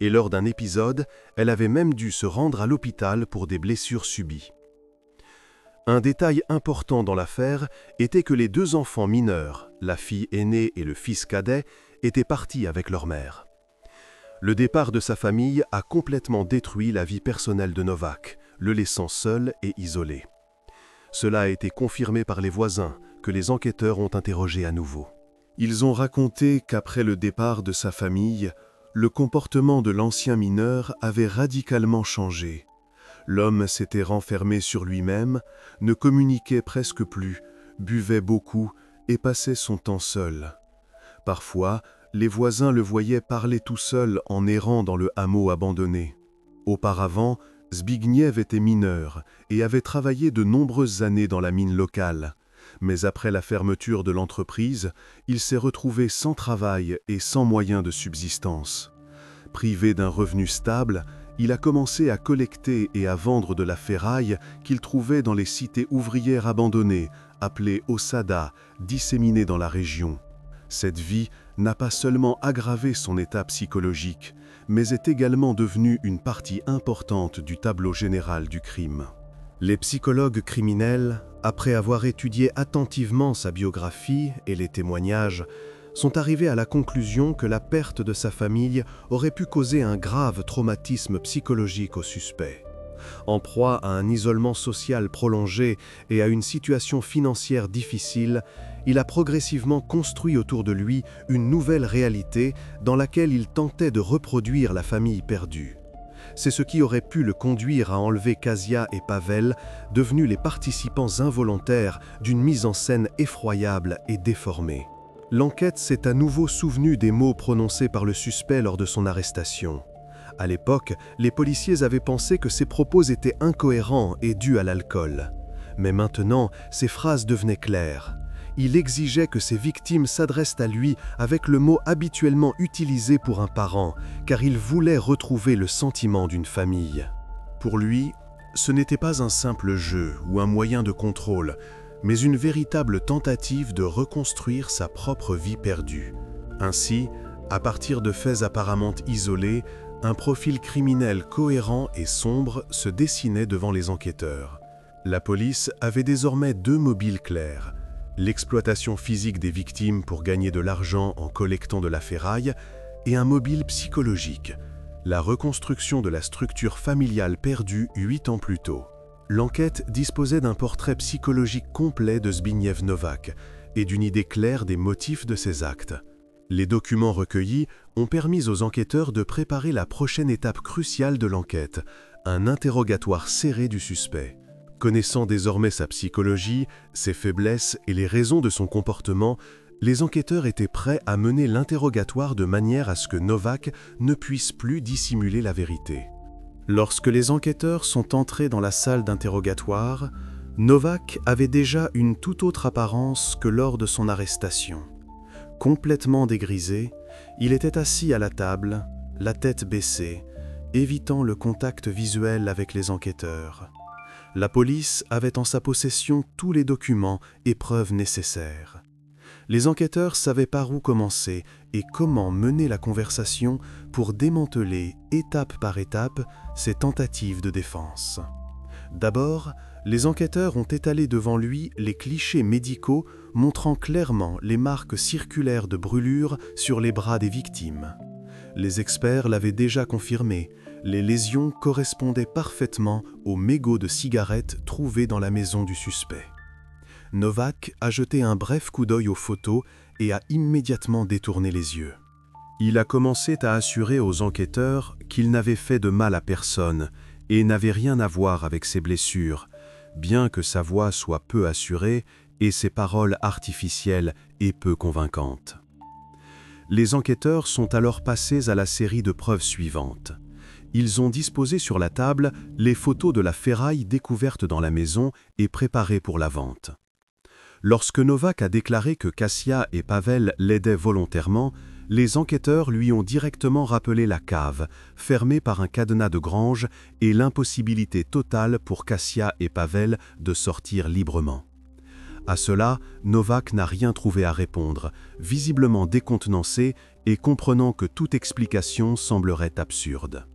et lors d'un épisode, elle avait même dû se rendre à l'hôpital pour des blessures subies. Un détail important dans l'affaire était que les 2 enfants mineurs, la fille aînée et le fils cadet, étaient partis avec leur mère. Le départ de sa famille a complètement détruit la vie personnelle de Nowak, le laissant seul et isolé. Cela a été confirmé par les voisins, que les enquêteurs ont interrogés à nouveau. Ils ont raconté qu'après le départ de sa famille, le comportement de l'ancien mineur avait radicalement changé. L'homme s'était renfermé sur lui-même, ne communiquait presque plus, buvait beaucoup et passait son temps seul. Parfois, les voisins le voyaient parler tout seul en errant dans le hameau abandonné. Auparavant, Zbigniew était mineur et avait travaillé de nombreuses années dans la mine locale. Mais après la fermeture de l'entreprise, il s'est retrouvé sans travail et sans moyens de subsistance. Privé d'un revenu stable, il a commencé à collecter et à vendre de la ferraille qu'il trouvait dans les cités ouvrières abandonnées, appelées Osada, disséminées dans la région. Cette vie n'a pas seulement aggravé son état psychologique, mais est également devenue une partie importante du tableau général du crime. Les psychologues criminels, après avoir étudié attentivement sa biographie et les témoignages, sont arrivés à la conclusion que la perte de sa famille aurait pu causer un grave traumatisme psychologique au suspect. En proie à un isolement social prolongé et à une situation financière difficile, il a progressivement construit autour de lui une nouvelle réalité dans laquelle il tentait de reproduire la famille perdue. C'est ce qui aurait pu le conduire à enlever Kasia et Pavel, devenus les participants involontaires d'une mise en scène effroyable et déformée. L'enquête s'est à nouveau souvenue des mots prononcés par le suspect lors de son arrestation. À l'époque, les policiers avaient pensé que ses propos étaient incohérents et dus à l'alcool. Mais maintenant, ses phrases devenaient claires. Il exigeait que ses victimes s'adressent à lui avec le mot habituellement utilisé pour un parent, car il voulait retrouver le sentiment d'une famille. Pour lui, ce n'était pas un simple jeu ou un moyen de contrôle, mais une véritable tentative de reconstruire sa propre vie perdue. Ainsi, à partir de faits apparemment isolés, un profil criminel cohérent et sombre se dessinait devant les enquêteurs. La police avait désormais deux mobiles clairs: l'exploitation physique des victimes pour gagner de l'argent en collectant de la ferraille, et un mobile psychologique, la reconstruction de la structure familiale perdue 8 ans plus tôt. L'enquête disposait d'un portrait psychologique complet de Zbigniew Nowak et d'une idée claire des motifs de ses actes. Les documents recueillis ont permis aux enquêteurs de préparer la prochaine étape cruciale de l'enquête, un interrogatoire serré du suspect. Connaissant désormais sa psychologie, ses faiblesses et les raisons de son comportement, les enquêteurs étaient prêts à mener l'interrogatoire de manière à ce que Nowak ne puisse plus dissimuler la vérité. Lorsque les enquêteurs sont entrés dans la salle d'interrogatoire, Nowak avait déjà une toute autre apparence que lors de son arrestation. Complètement dégrisé, il était assis à la table, la tête baissée, évitant le contact visuel avec les enquêteurs. La police avait en sa possession tous les documents et preuves nécessaires. Les enquêteurs savaient par où commencer et comment mener la conversation pour démanteler, étape par étape, ces tentatives de défense. D'abord, les enquêteurs ont étalé devant lui les clichés médicaux montrant clairement les marques circulaires de brûlures sur les bras des victimes. Les experts l'avaient déjà confirmé, les lésions correspondaient parfaitement aux mégots de cigarettes trouvés dans la maison du suspect. Nowak a jeté un bref coup d'œil aux photos et a immédiatement détourné les yeux. Il a commencé à assurer aux enquêteurs qu'il n'avait fait de mal à personne et n'avait rien à voir avec ses blessures, bien que sa voix soit peu assurée et ses paroles artificielles et peu convaincantes. Les enquêteurs sont alors passés à la série de preuves suivantes. Ils ont disposé sur la table les photos de la ferraille découverte dans la maison et préparée pour la vente. Lorsque Nowak a déclaré que Kasia et Pavel l'aidaient volontairement, les enquêteurs lui ont directement rappelé la cave, fermée par un cadenas de grange, et l'impossibilité totale pour Kasia et Pavel de sortir librement. À cela, Nowak n'a rien trouvé à répondre, visiblement décontenancé et comprenant que toute explication semblerait absurde.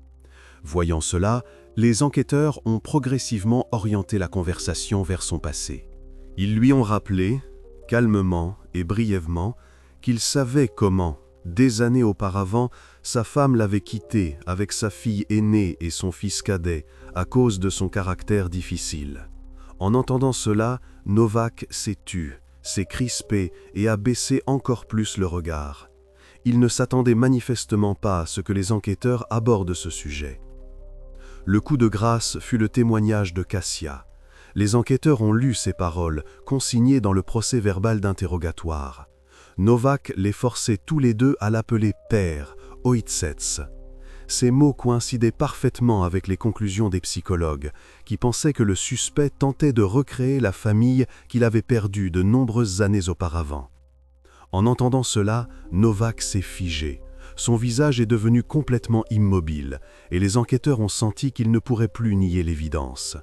Voyant cela, les enquêteurs ont progressivement orienté la conversation vers son passé. Ils lui ont rappelé, calmement et brièvement, qu'il savait comment, des années auparavant, sa femme l'avait quitté avec sa fille aînée et son fils cadet à cause de son caractère difficile. En entendant cela, Nowak s'est tu, s'est crispé et a baissé encore plus le regard. Il ne s'attendait manifestement pas à ce que les enquêteurs abordent ce sujet. Le coup de grâce fut le témoignage de Kasia. Les enquêteurs ont lu ces paroles, consignées dans le procès-verbal d'interrogatoire. Nowak les forçait tous les deux à l'appeler père, Oitsets. Ces mots coïncidaient parfaitement avec les conclusions des psychologues, qui pensaient que le suspect tentait de recréer la famille qu'il avait perdue de nombreuses années auparavant. En entendant cela, Nowak s'est figé. Son visage est devenu complètement immobile, et les enquêteurs ont senti qu'ils ne pourraient plus nier l'évidence.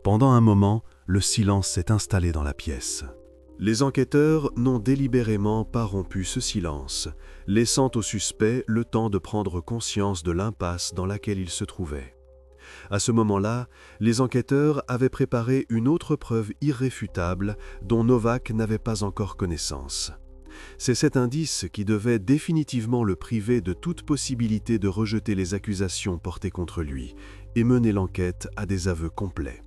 Pendant un moment, le silence s'est installé dans la pièce. Les enquêteurs n'ont délibérément pas rompu ce silence, laissant au suspect le temps de prendre conscience de l'impasse dans laquelle il se trouvait. À ce moment-là, les enquêteurs avaient préparé une autre preuve irréfutable dont Nowak n'avait pas encore connaissance. C'est cet indice qui devait définitivement le priver de toute possibilité de rejeter les accusations portées contre lui et mener l'enquête à des aveux complets.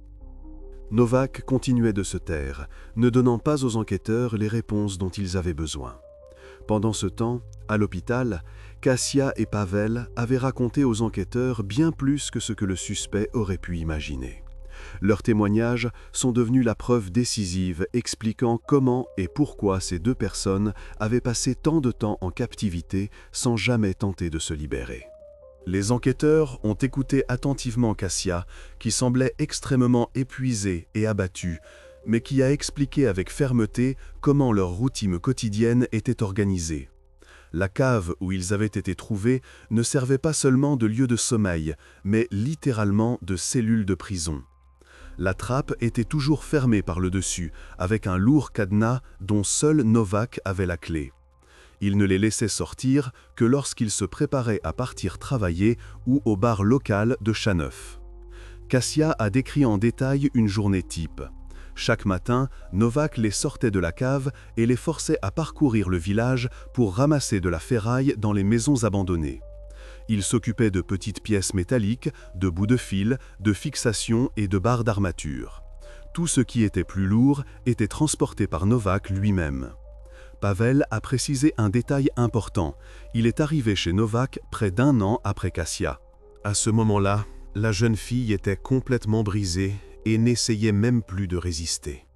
Nowak continuait de se taire, ne donnant pas aux enquêteurs les réponses dont ils avaient besoin. Pendant ce temps, à l'hôpital, Kasia et Pavel avaient raconté aux enquêteurs bien plus que ce que le suspect aurait pu imaginer. Leurs témoignages sont devenus la preuve décisive expliquant comment et pourquoi ces deux personnes avaient passé tant de temps en captivité sans jamais tenter de se libérer. Les enquêteurs ont écouté attentivement Kasia, qui semblait extrêmement épuisée et abattue, mais qui a expliqué avec fermeté comment leur routine quotidienne était organisée. La cave où ils avaient été trouvés ne servait pas seulement de lieu de sommeil, mais littéralement de cellule de prison. La trappe était toujours fermée par le dessus, avec un lourd cadenas dont seul Novak avait la clé. Il ne les laissait sortir que lorsqu'ils se préparaient à partir travailler ou au bar local de Chaneuf. Kasia a décrit en détail une journée type. Chaque matin, Novak les sortait de la cave et les forçait à parcourir le village pour ramasser de la ferraille dans les maisons abandonnées. Il s'occupait de petites pièces métalliques, de bouts de fil, de fixations et de barres d'armature. Tout ce qui était plus lourd était transporté par Novak lui-même. Pavel a précisé un détail important. Il est arrivé chez Novak près d'1 an après Kasia. À ce moment-là, la jeune fille était complètement brisée et n'essayait même plus de résister.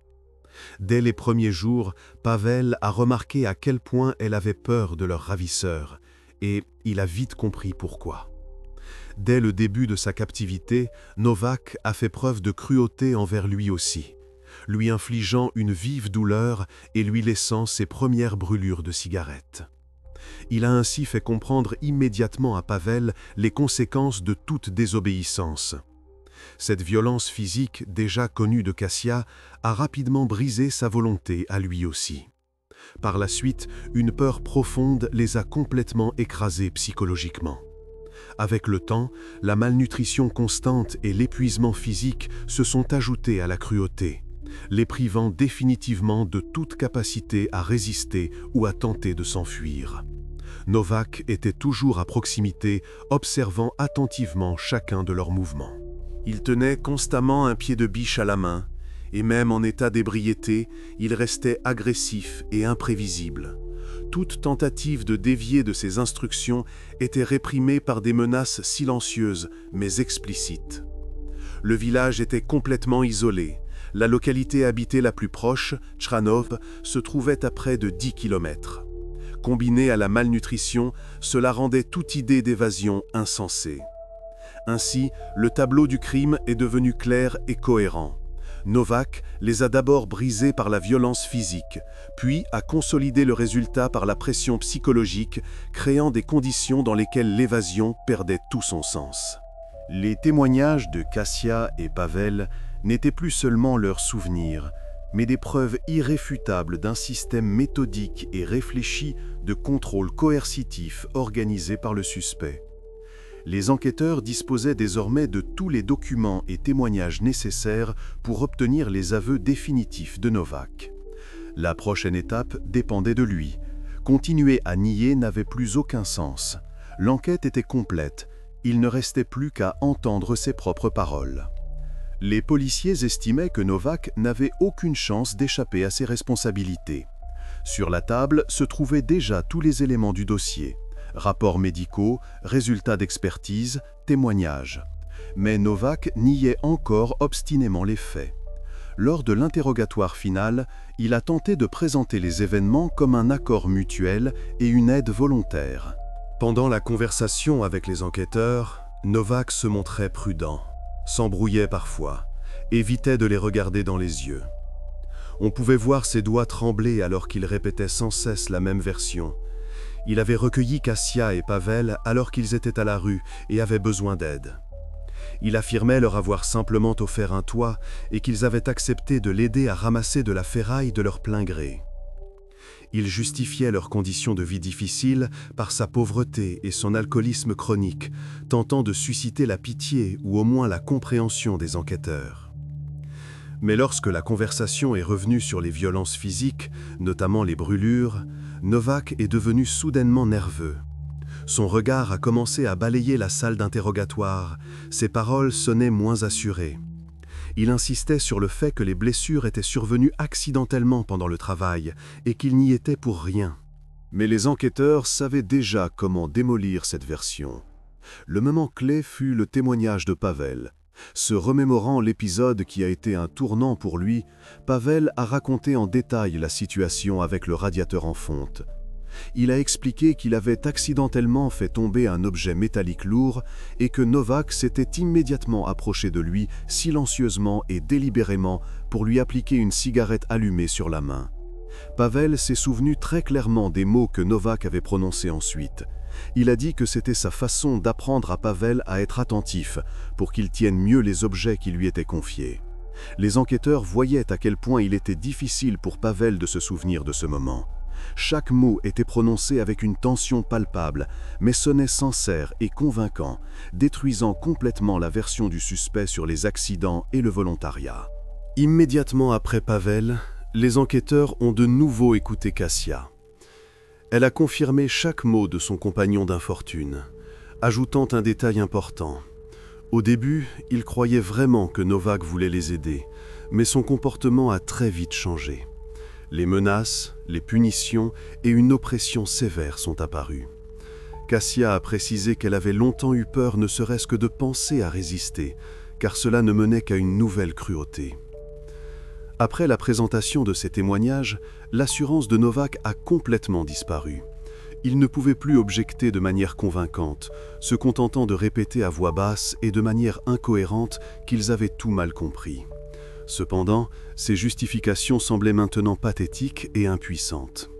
Dès les premiers jours, Pavel a remarqué à quel point elle avait peur de leur ravisseur, et il a vite compris pourquoi. Dès le début de sa captivité, Novak a fait preuve de cruauté envers lui aussi, lui infligeant une vive douleur et lui laissant ses premières brûlures de cigarettes. Il a ainsi fait comprendre immédiatement à Pavel les conséquences de toute désobéissance. Cette violence physique, déjà connue de Kasia, a rapidement brisé sa volonté à lui aussi. Par la suite, une peur profonde les a complètement écrasés psychologiquement. Avec le temps, la malnutrition constante et l'épuisement physique se sont ajoutés à la cruauté, les privant définitivement de toute capacité à résister ou à tenter de s'enfuir. Novak était toujours à proximité, observant attentivement chacun de leurs mouvements. Il tenait constamment un pied de biche à la main, et même en état d'ébriété, il restait agressif et imprévisible. Toute tentative de dévier de ses instructions était réprimée par des menaces silencieuses mais explicites. Le village était complètement isolé. La localité habitée la plus proche, Chranov, se trouvait à près de 10 km. Combiné à la malnutrition, cela rendait toute idée d'évasion insensée. Ainsi, le tableau du crime est devenu clair et cohérent. Novak les a d'abord brisés par la violence physique, puis a consolidé le résultat par la pression psychologique, créant des conditions dans lesquelles l'évasion perdait tout son sens. Les témoignages de Kasia et Pavel n'étaient plus seulement leurs souvenirs, mais des preuves irréfutables d'un système méthodique et réfléchi de contrôle coercitif organisé par le suspect. Les enquêteurs disposaient désormais de tous les documents et témoignages nécessaires pour obtenir les aveux définitifs de Novak. La prochaine étape dépendait de lui. Continuer à nier n'avait plus aucun sens. L'enquête était complète. Il ne restait plus qu'à entendre ses propres paroles. Les policiers estimaient que Novak n'avait aucune chance d'échapper à ses responsabilités. Sur la table se trouvaient déjà tous les éléments du dossier. Rapports médicaux, résultats d'expertise, témoignages. Mais Novak niait encore obstinément les faits. Lors de l'interrogatoire final, il a tenté de présenter les événements comme un accord mutuel et une aide volontaire. Pendant la conversation avec les enquêteurs, Novak se montrait prudent, s'embrouillait parfois, évitait de les regarder dans les yeux. On pouvait voir ses doigts trembler alors qu'il répétait sans cesse la même version. Il avait recueilli Kasia et Pavel alors qu'ils étaient à la rue et avaient besoin d'aide. Il affirmait leur avoir simplement offert un toit et qu'ils avaient accepté de l'aider à ramasser de la ferraille de leur plein gré. Il justifiait leurs conditions de vie difficiles par sa pauvreté et son alcoolisme chronique, tentant de susciter la pitié ou au moins la compréhension des enquêteurs. Mais lorsque la conversation est revenue sur les violences physiques, notamment les brûlures, Novak est devenu soudainement nerveux. Son regard a commencé à balayer la salle d'interrogatoire, ses paroles sonnaient moins assurées. Il insistait sur le fait que les blessures étaient survenues accidentellement pendant le travail et qu'il n'y était pour rien. Mais les enquêteurs savaient déjà comment démolir cette version. Le moment clé fut le témoignage de Pavel. Se remémorant l'épisode qui a été un tournant pour lui, Pavel a raconté en détail la situation avec le radiateur en fonte. Il a expliqué qu'il avait accidentellement fait tomber un objet métallique lourd et que Novak s'était immédiatement approché de lui, silencieusement et délibérément, pour lui appliquer une cigarette allumée sur la main. Pavel s'est souvenu très clairement des mots que Novak avait prononcés ensuite. Il a dit que c'était sa façon d'apprendre à Pavel à être attentif pour qu'il tienne mieux les objets qui lui étaient confiés. Les enquêteurs voyaient à quel point il était difficile pour Pavel de se souvenir de ce moment. Chaque mot était prononcé avec une tension palpable, mais sonnait sincère et convaincant, détruisant complètement la version du suspect sur les accidents et le volontariat. Immédiatement après Pavel, les enquêteurs ont de nouveau écouté Kasia. Elle a confirmé chaque mot de son compagnon d'infortune, ajoutant un détail important. Au début, il croyait vraiment que Novak voulait les aider, mais son comportement a très vite changé. Les menaces, les punitions et une oppression sévère sont apparues. Kasia a précisé qu'elle avait longtemps eu peur ne serait-ce que de penser à résister, car cela ne menait qu'à une nouvelle cruauté. Après la présentation de ces témoignages, l'assurance de Novak a complètement disparu. Il ne pouvait plus objecter de manière convaincante, se contentant de répéter à voix basse et de manière incohérente qu'ils avaient tout mal compris. Cependant, ces justifications semblaient maintenant pathétiques et impuissantes.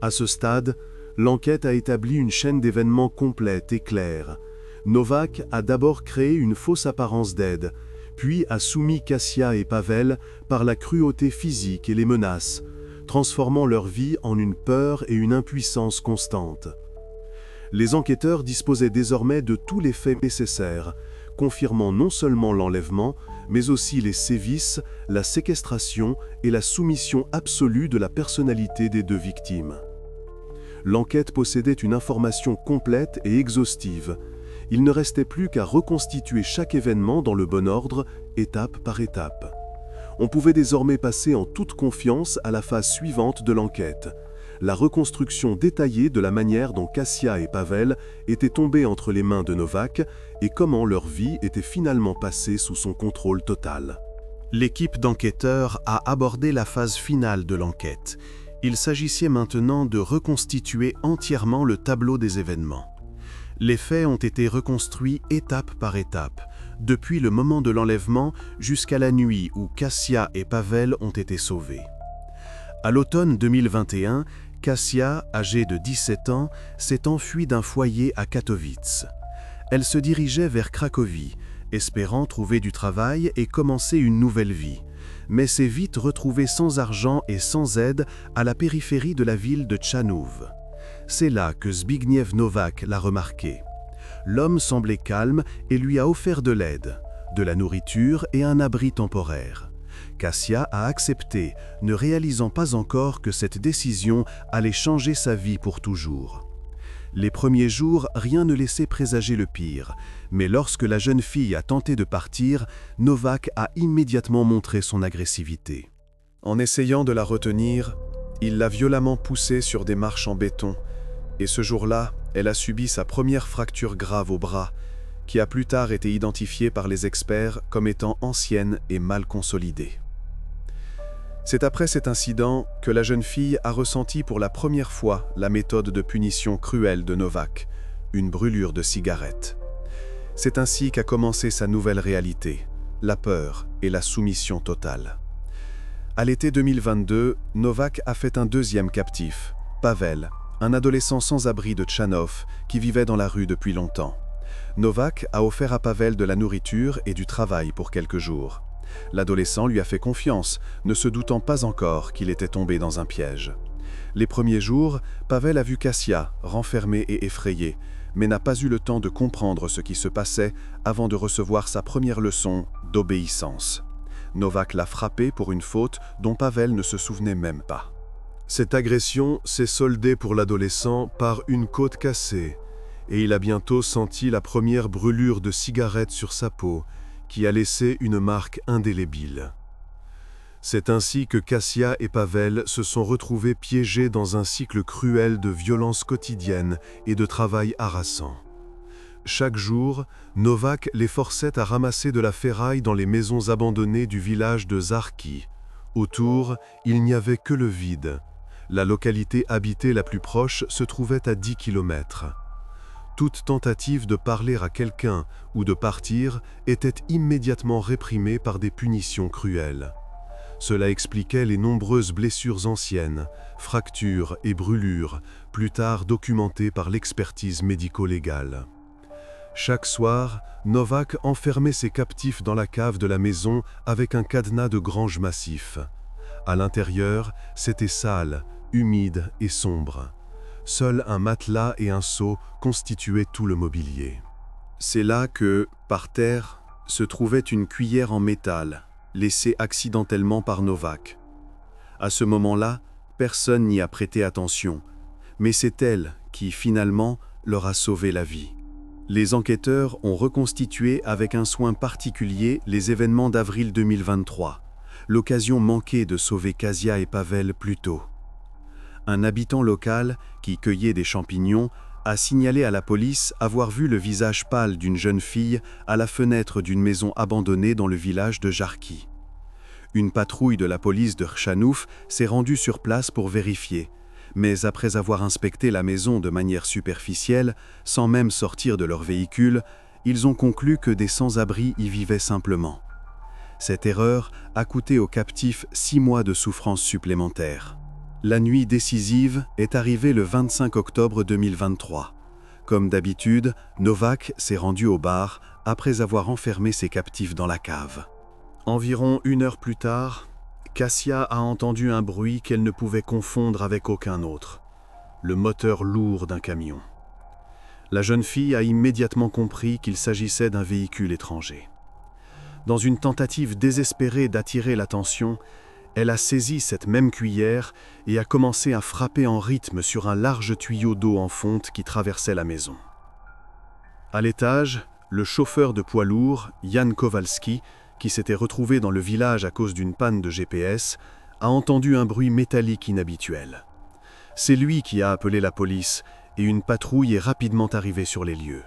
À ce stade, l'enquête a établi une chaîne d'événements complète et claire. Novak a d'abord créé une fausse apparence d'aide, puis a soumis Kasia et Pavel par la cruauté physique et les menaces, transformant leur vie en une peur et une impuissance constantes. Les enquêteurs disposaient désormais de tous les faits nécessaires, confirmant non seulement l'enlèvement, mais aussi les sévices, la séquestration et la soumission absolue de la personnalité des deux victimes. L'enquête possédait une information complète et exhaustive. Il ne restait plus qu'à reconstituer chaque événement dans le bon ordre, étape par étape. On pouvait désormais passer en toute confiance à la phase suivante de l'enquête, la reconstruction détaillée de la manière dont Kasia et Pavel étaient tombés entre les mains de Novak et comment leur vie était finalement passée sous son contrôle total. L'équipe d'enquêteurs a abordé la phase finale de l'enquête. Il s'agissait maintenant de reconstituer entièrement le tableau des événements. Les faits ont été reconstruits étape par étape, depuis le moment de l'enlèvement jusqu'à la nuit où Kasia et Pavel ont été sauvés. À l'automne 2021, Kasia, âgée de 17 ans, s'est enfuie d'un foyer à Katowice. Elle se dirigeait vers Cracovie, espérant trouver du travail et commencer une nouvelle vie, mais s'est vite retrouvée sans argent et sans aide à la périphérie de la ville de Tchanów. C'est là que Zbigniew Novak l'a remarqué. L'homme semblait calme et lui a offert de l'aide, de la nourriture et un abri temporaire. Kasia a accepté, ne réalisant pas encore que cette décision allait changer sa vie pour toujours. Les premiers jours, rien ne laissait présager le pire, mais lorsque la jeune fille a tenté de partir, Novak a immédiatement montré son agressivité. En essayant de la retenir, il l'a violemment poussée sur des marches en béton, et ce jour-là, elle a subi sa première fracture grave au bras, qui a plus tard été identifiée par les experts comme étant ancienne et mal consolidée. C'est après cet incident que la jeune fille a ressenti pour la première fois la méthode de punition cruelle de Novak, une brûlure de cigarette. C'est ainsi qu'a commencé sa nouvelle réalité, la peur et la soumission totale. À l'été 2022, Novak a fait un deuxième captif, Pavel, un adolescent sans abri de Tchanów qui vivait dans la rue depuis longtemps. Novak a offert à Pavel de la nourriture et du travail pour quelques jours. L'adolescent lui a fait confiance, ne se doutant pas encore qu'il était tombé dans un piège. Les premiers jours, Pavel a vu Kasia, renfermée et effrayée, mais n'a pas eu le temps de comprendre ce qui se passait avant de recevoir sa première leçon d'obéissance. Novak l'a frappé pour une faute dont Pavel ne se souvenait même pas. Cette agression s'est soldée pour l'adolescent par une côte cassée, et il a bientôt senti la première brûlure de cigarette sur sa peau, qui a laissé une marque indélébile. C'est ainsi que Kasia et Pavel se sont retrouvés piégés dans un cycle cruel de violences quotidiennes et de travail harassant. Chaque jour, Novak les forçait à ramasser de la ferraille dans les maisons abandonnées du village de Żarki. Autour, il n'y avait que le vide. La localité habitée la plus proche se trouvait à 10 km. Toute tentative de parler à quelqu'un ou de partir était immédiatement réprimée par des punitions cruelles. Cela expliquait les nombreuses blessures anciennes, fractures et brûlures, plus tard documentées par l'expertise médico-légale. Chaque soir, Novak enfermait ses captifs dans la cave de la maison avec un cadenas de grange massif. À l'intérieur, c'était sale, humide et sombre. Seul un matelas et un seau constituaient tout le mobilier. C'est là que, par terre, se trouvait une cuillère en métal, laissée accidentellement par Novak. À ce moment-là, personne n'y a prêté attention, mais c'est elle qui, finalement, leur a sauvé la vie. Les enquêteurs ont reconstitué avec un soin particulier les événements d'avril 2023, l'occasion manquée de sauver Kasia et Pavel plus tôt. Un habitant local, qui cueillait des champignons, a signalé à la police avoir vu le visage pâle d'une jeune fille à la fenêtre d'une maison abandonnée dans le village de Jarki. Une patrouille de la police de Rchanouf s'est rendue sur place pour vérifier, mais après avoir inspecté la maison de manière superficielle, sans même sortir de leur véhicule, ils ont conclu que des sans-abri y vivaient simplement. Cette erreur a coûté aux captifs 6 mois de souffrance supplémentaires. La nuit décisive est arrivée le 25 octobre 2023. Comme d'habitude, Novak s'est rendu au bar après avoir enfermé ses captifs dans la cave. Environ 1 heure plus tard, Kasia a entendu un bruit qu'elle ne pouvait confondre avec aucun autre, le moteur lourd d'un camion. La jeune fille a immédiatement compris qu'il s'agissait d'un véhicule étranger. Dans une tentative désespérée d'attirer l'attention, elle a saisi cette même cuillère et a commencé à frapper en rythme sur un large tuyau d'eau en fonte qui traversait la maison. À l'étage, le chauffeur de poids lourd, Jan Kowalski, qui s'était retrouvé dans le village à cause d'une panne de GPS, a entendu un bruit métallique inhabituel. C'est lui qui a appelé la police et une patrouille est rapidement arrivée sur les lieux.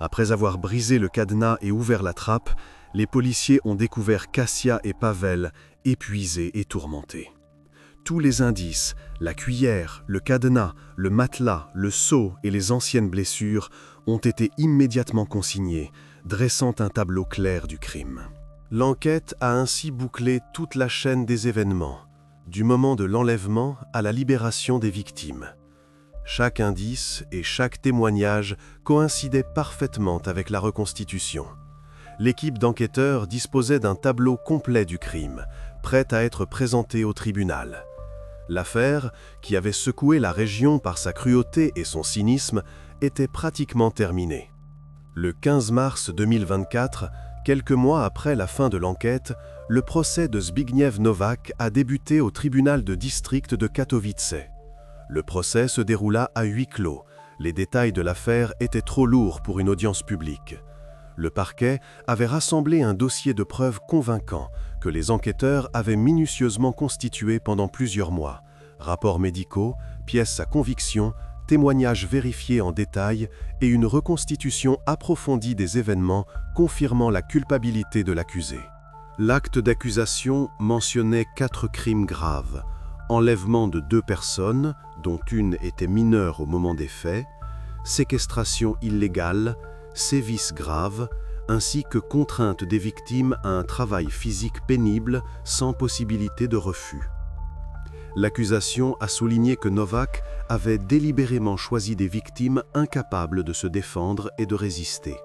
Après avoir brisé le cadenas et ouvert la trappe, les policiers ont découvert Kasia et Pavel épuisés et tourmentés. Tous les indices, la cuillère, le cadenas, le matelas, le seau et les anciennes blessures ont été immédiatement consignés, dressant un tableau clair du crime. L'enquête a ainsi bouclé toute la chaîne des événements, du moment de l'enlèvement à la libération des victimes. Chaque indice et chaque témoignage coïncidaient parfaitement avec la reconstitution. L'équipe d'enquêteurs disposait d'un tableau complet du crime, prêt à être présenté au tribunal. L'affaire, qui avait secoué la région par sa cruauté et son cynisme, était pratiquement terminée. Le 15 mars 2024, quelques mois après la fin de l'enquête, le procès de Zbigniew Novak a débuté au tribunal de district de Katowice. Le procès se déroula à huis clos. Les détails de l'affaire étaient trop lourds pour une audience publique. Le parquet avait rassemblé un dossier de preuves convaincant que les enquêteurs avaient minutieusement constitué pendant plusieurs mois. Rapports médicaux, pièces à conviction, témoignages vérifiés en détail et une reconstitution approfondie des événements confirmant la culpabilité de l'accusé. L'acte d'accusation mentionnait 4 crimes graves: enlèvement de 2 personnes, dont une était mineure au moment des faits, séquestration illégale, sévices graves, ainsi que contrainte des victimes à un travail physique pénible sans possibilité de refus. L'accusation a souligné que Novak avait délibérément choisi des victimes incapables de se défendre et de résister.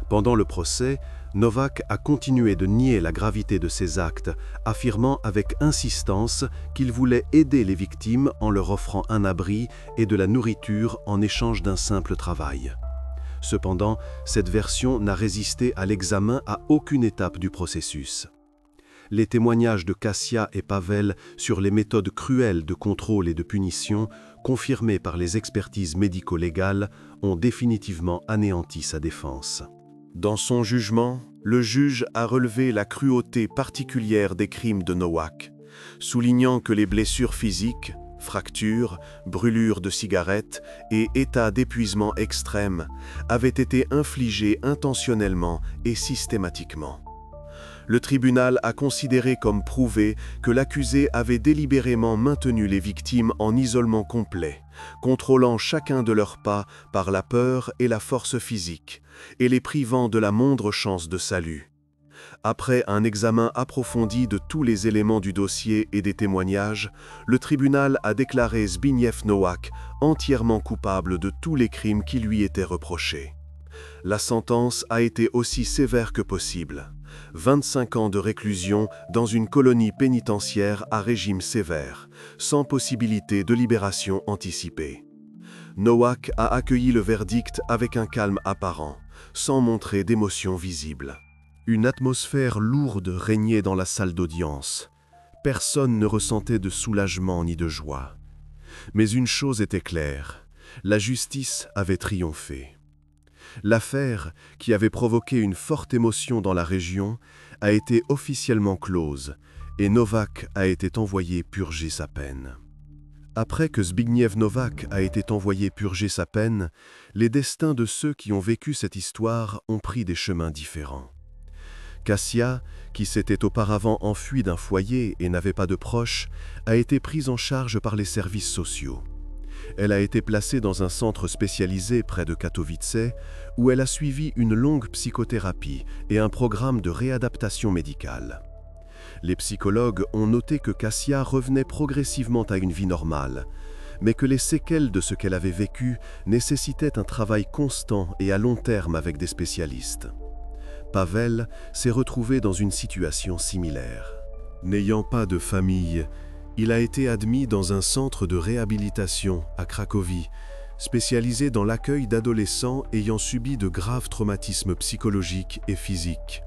Pendant le procès, Novak a continué de nier la gravité de ses actes, affirmant avec insistance qu'il voulait aider les victimes en leur offrant un abri et de la nourriture en échange d'un simple travail. Cependant, cette version n'a résisté à l'examen à aucune étape du processus. Les témoignages de Kasia et Pavel sur les méthodes cruelles de contrôle et de punition, confirmées par les expertises médico-légales, ont définitivement anéanti sa défense. Dans son jugement, le juge a relevé la cruauté particulière des crimes de Novak, soulignant que les blessures physiques, fractures, brûlures de cigarettes et états d'épuisement extrême avaient été infligées intentionnellement et systématiquement. Le tribunal a considéré comme prouvé que l'accusé avait délibérément maintenu les victimes en isolement complet, contrôlant chacun de leurs pas par la peur et la force physique, et les privant de la moindre chance de salut. Après un examen approfondi de tous les éléments du dossier et des témoignages, le tribunal a déclaré Zbigniew Nowak entièrement coupable de tous les crimes qui lui étaient reprochés. La sentence a été aussi sévère que possible. 25 ans de réclusion dans une colonie pénitentiaire à régime sévère, sans possibilité de libération anticipée. Nowak a accueilli le verdict avec un calme apparent, sans montrer d'émotion visible. Une atmosphère lourde régnait dans la salle d'audience. Personne ne ressentait de soulagement ni de joie. Mais une chose était claire, la justice avait triomphé. L'affaire, qui avait provoqué une forte émotion dans la région, a été officiellement close et Nowak a été envoyé purger sa peine. Après que Zbigniew Nowak a été envoyé purger sa peine, les destins de ceux qui ont vécu cette histoire ont pris des chemins différents. Kasia, qui s'était auparavant enfuie d'un foyer et n'avait pas de proches, a été prise en charge par les services sociaux. Elle a été placée dans un centre spécialisé près de Katowice, où elle a suivi une longue psychothérapie et un programme de réadaptation médicale. Les psychologues ont noté que Kasia revenait progressivement à une vie normale, mais que les séquelles de ce qu'elle avait vécu nécessitaient un travail constant et à long terme avec des spécialistes. Pavel s'est retrouvé dans une situation similaire. N'ayant pas de famille, il a été admis dans un centre de réhabilitation à Cracovie, spécialisé dans l'accueil d'adolescents ayant subi de graves traumatismes psychologiques et physiques.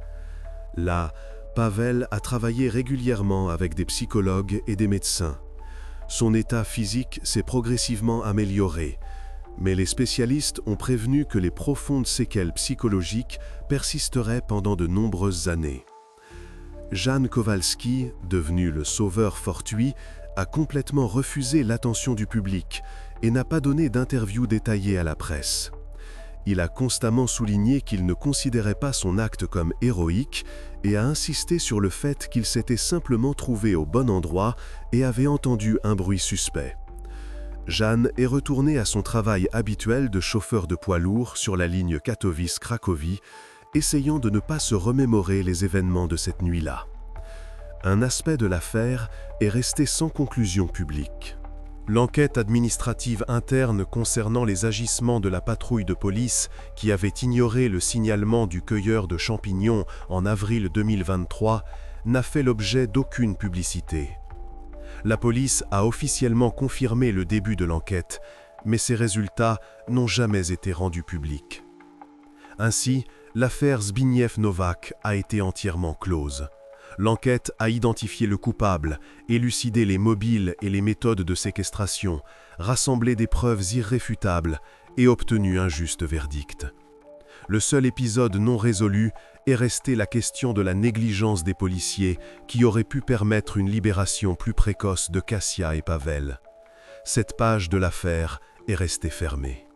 Là, Pavel a travaillé régulièrement avec des psychologues et des médecins. Son état physique s'est progressivement amélioré, mais les spécialistes ont prévenu que les profondes séquelles psychologiques persisteraient pendant de nombreuses années. Jan Kowalski, devenu le sauveur fortuit, a complètement refusé l'attention du public et n'a pas donné d'interview détaillée à la presse. Il a constamment souligné qu'il ne considérait pas son acte comme héroïque et a insisté sur le fait qu'il s'était simplement trouvé au bon endroit et avait entendu un bruit suspect. Jan est retourné à son travail habituel de chauffeur de poids lourd sur la ligne Katowice-Cracovie, essayant de ne pas se remémorer les événements de cette nuit-là. Un aspect de l'affaire est resté sans conclusion publique. L'enquête administrative interne concernant les agissements de la patrouille de police qui avait ignoré le signalement du cueilleur de champignons en avril 2023 n'a fait l'objet d'aucune publicité. La police a officiellement confirmé le début de l'enquête, mais ses résultats n'ont jamais été rendus publics. Ainsi, l'affaire Zbigniew Nowak a été entièrement close. L'enquête a identifié le coupable, élucidé les mobiles et les méthodes de séquestration, rassemblé des preuves irréfutables et obtenu un juste verdict. Le seul épisode non résolu est resté la question de la négligence des policiers qui aurait pu permettre une libération plus précoce de Kasia et Pavel. Cette page de l'affaire est restée fermée.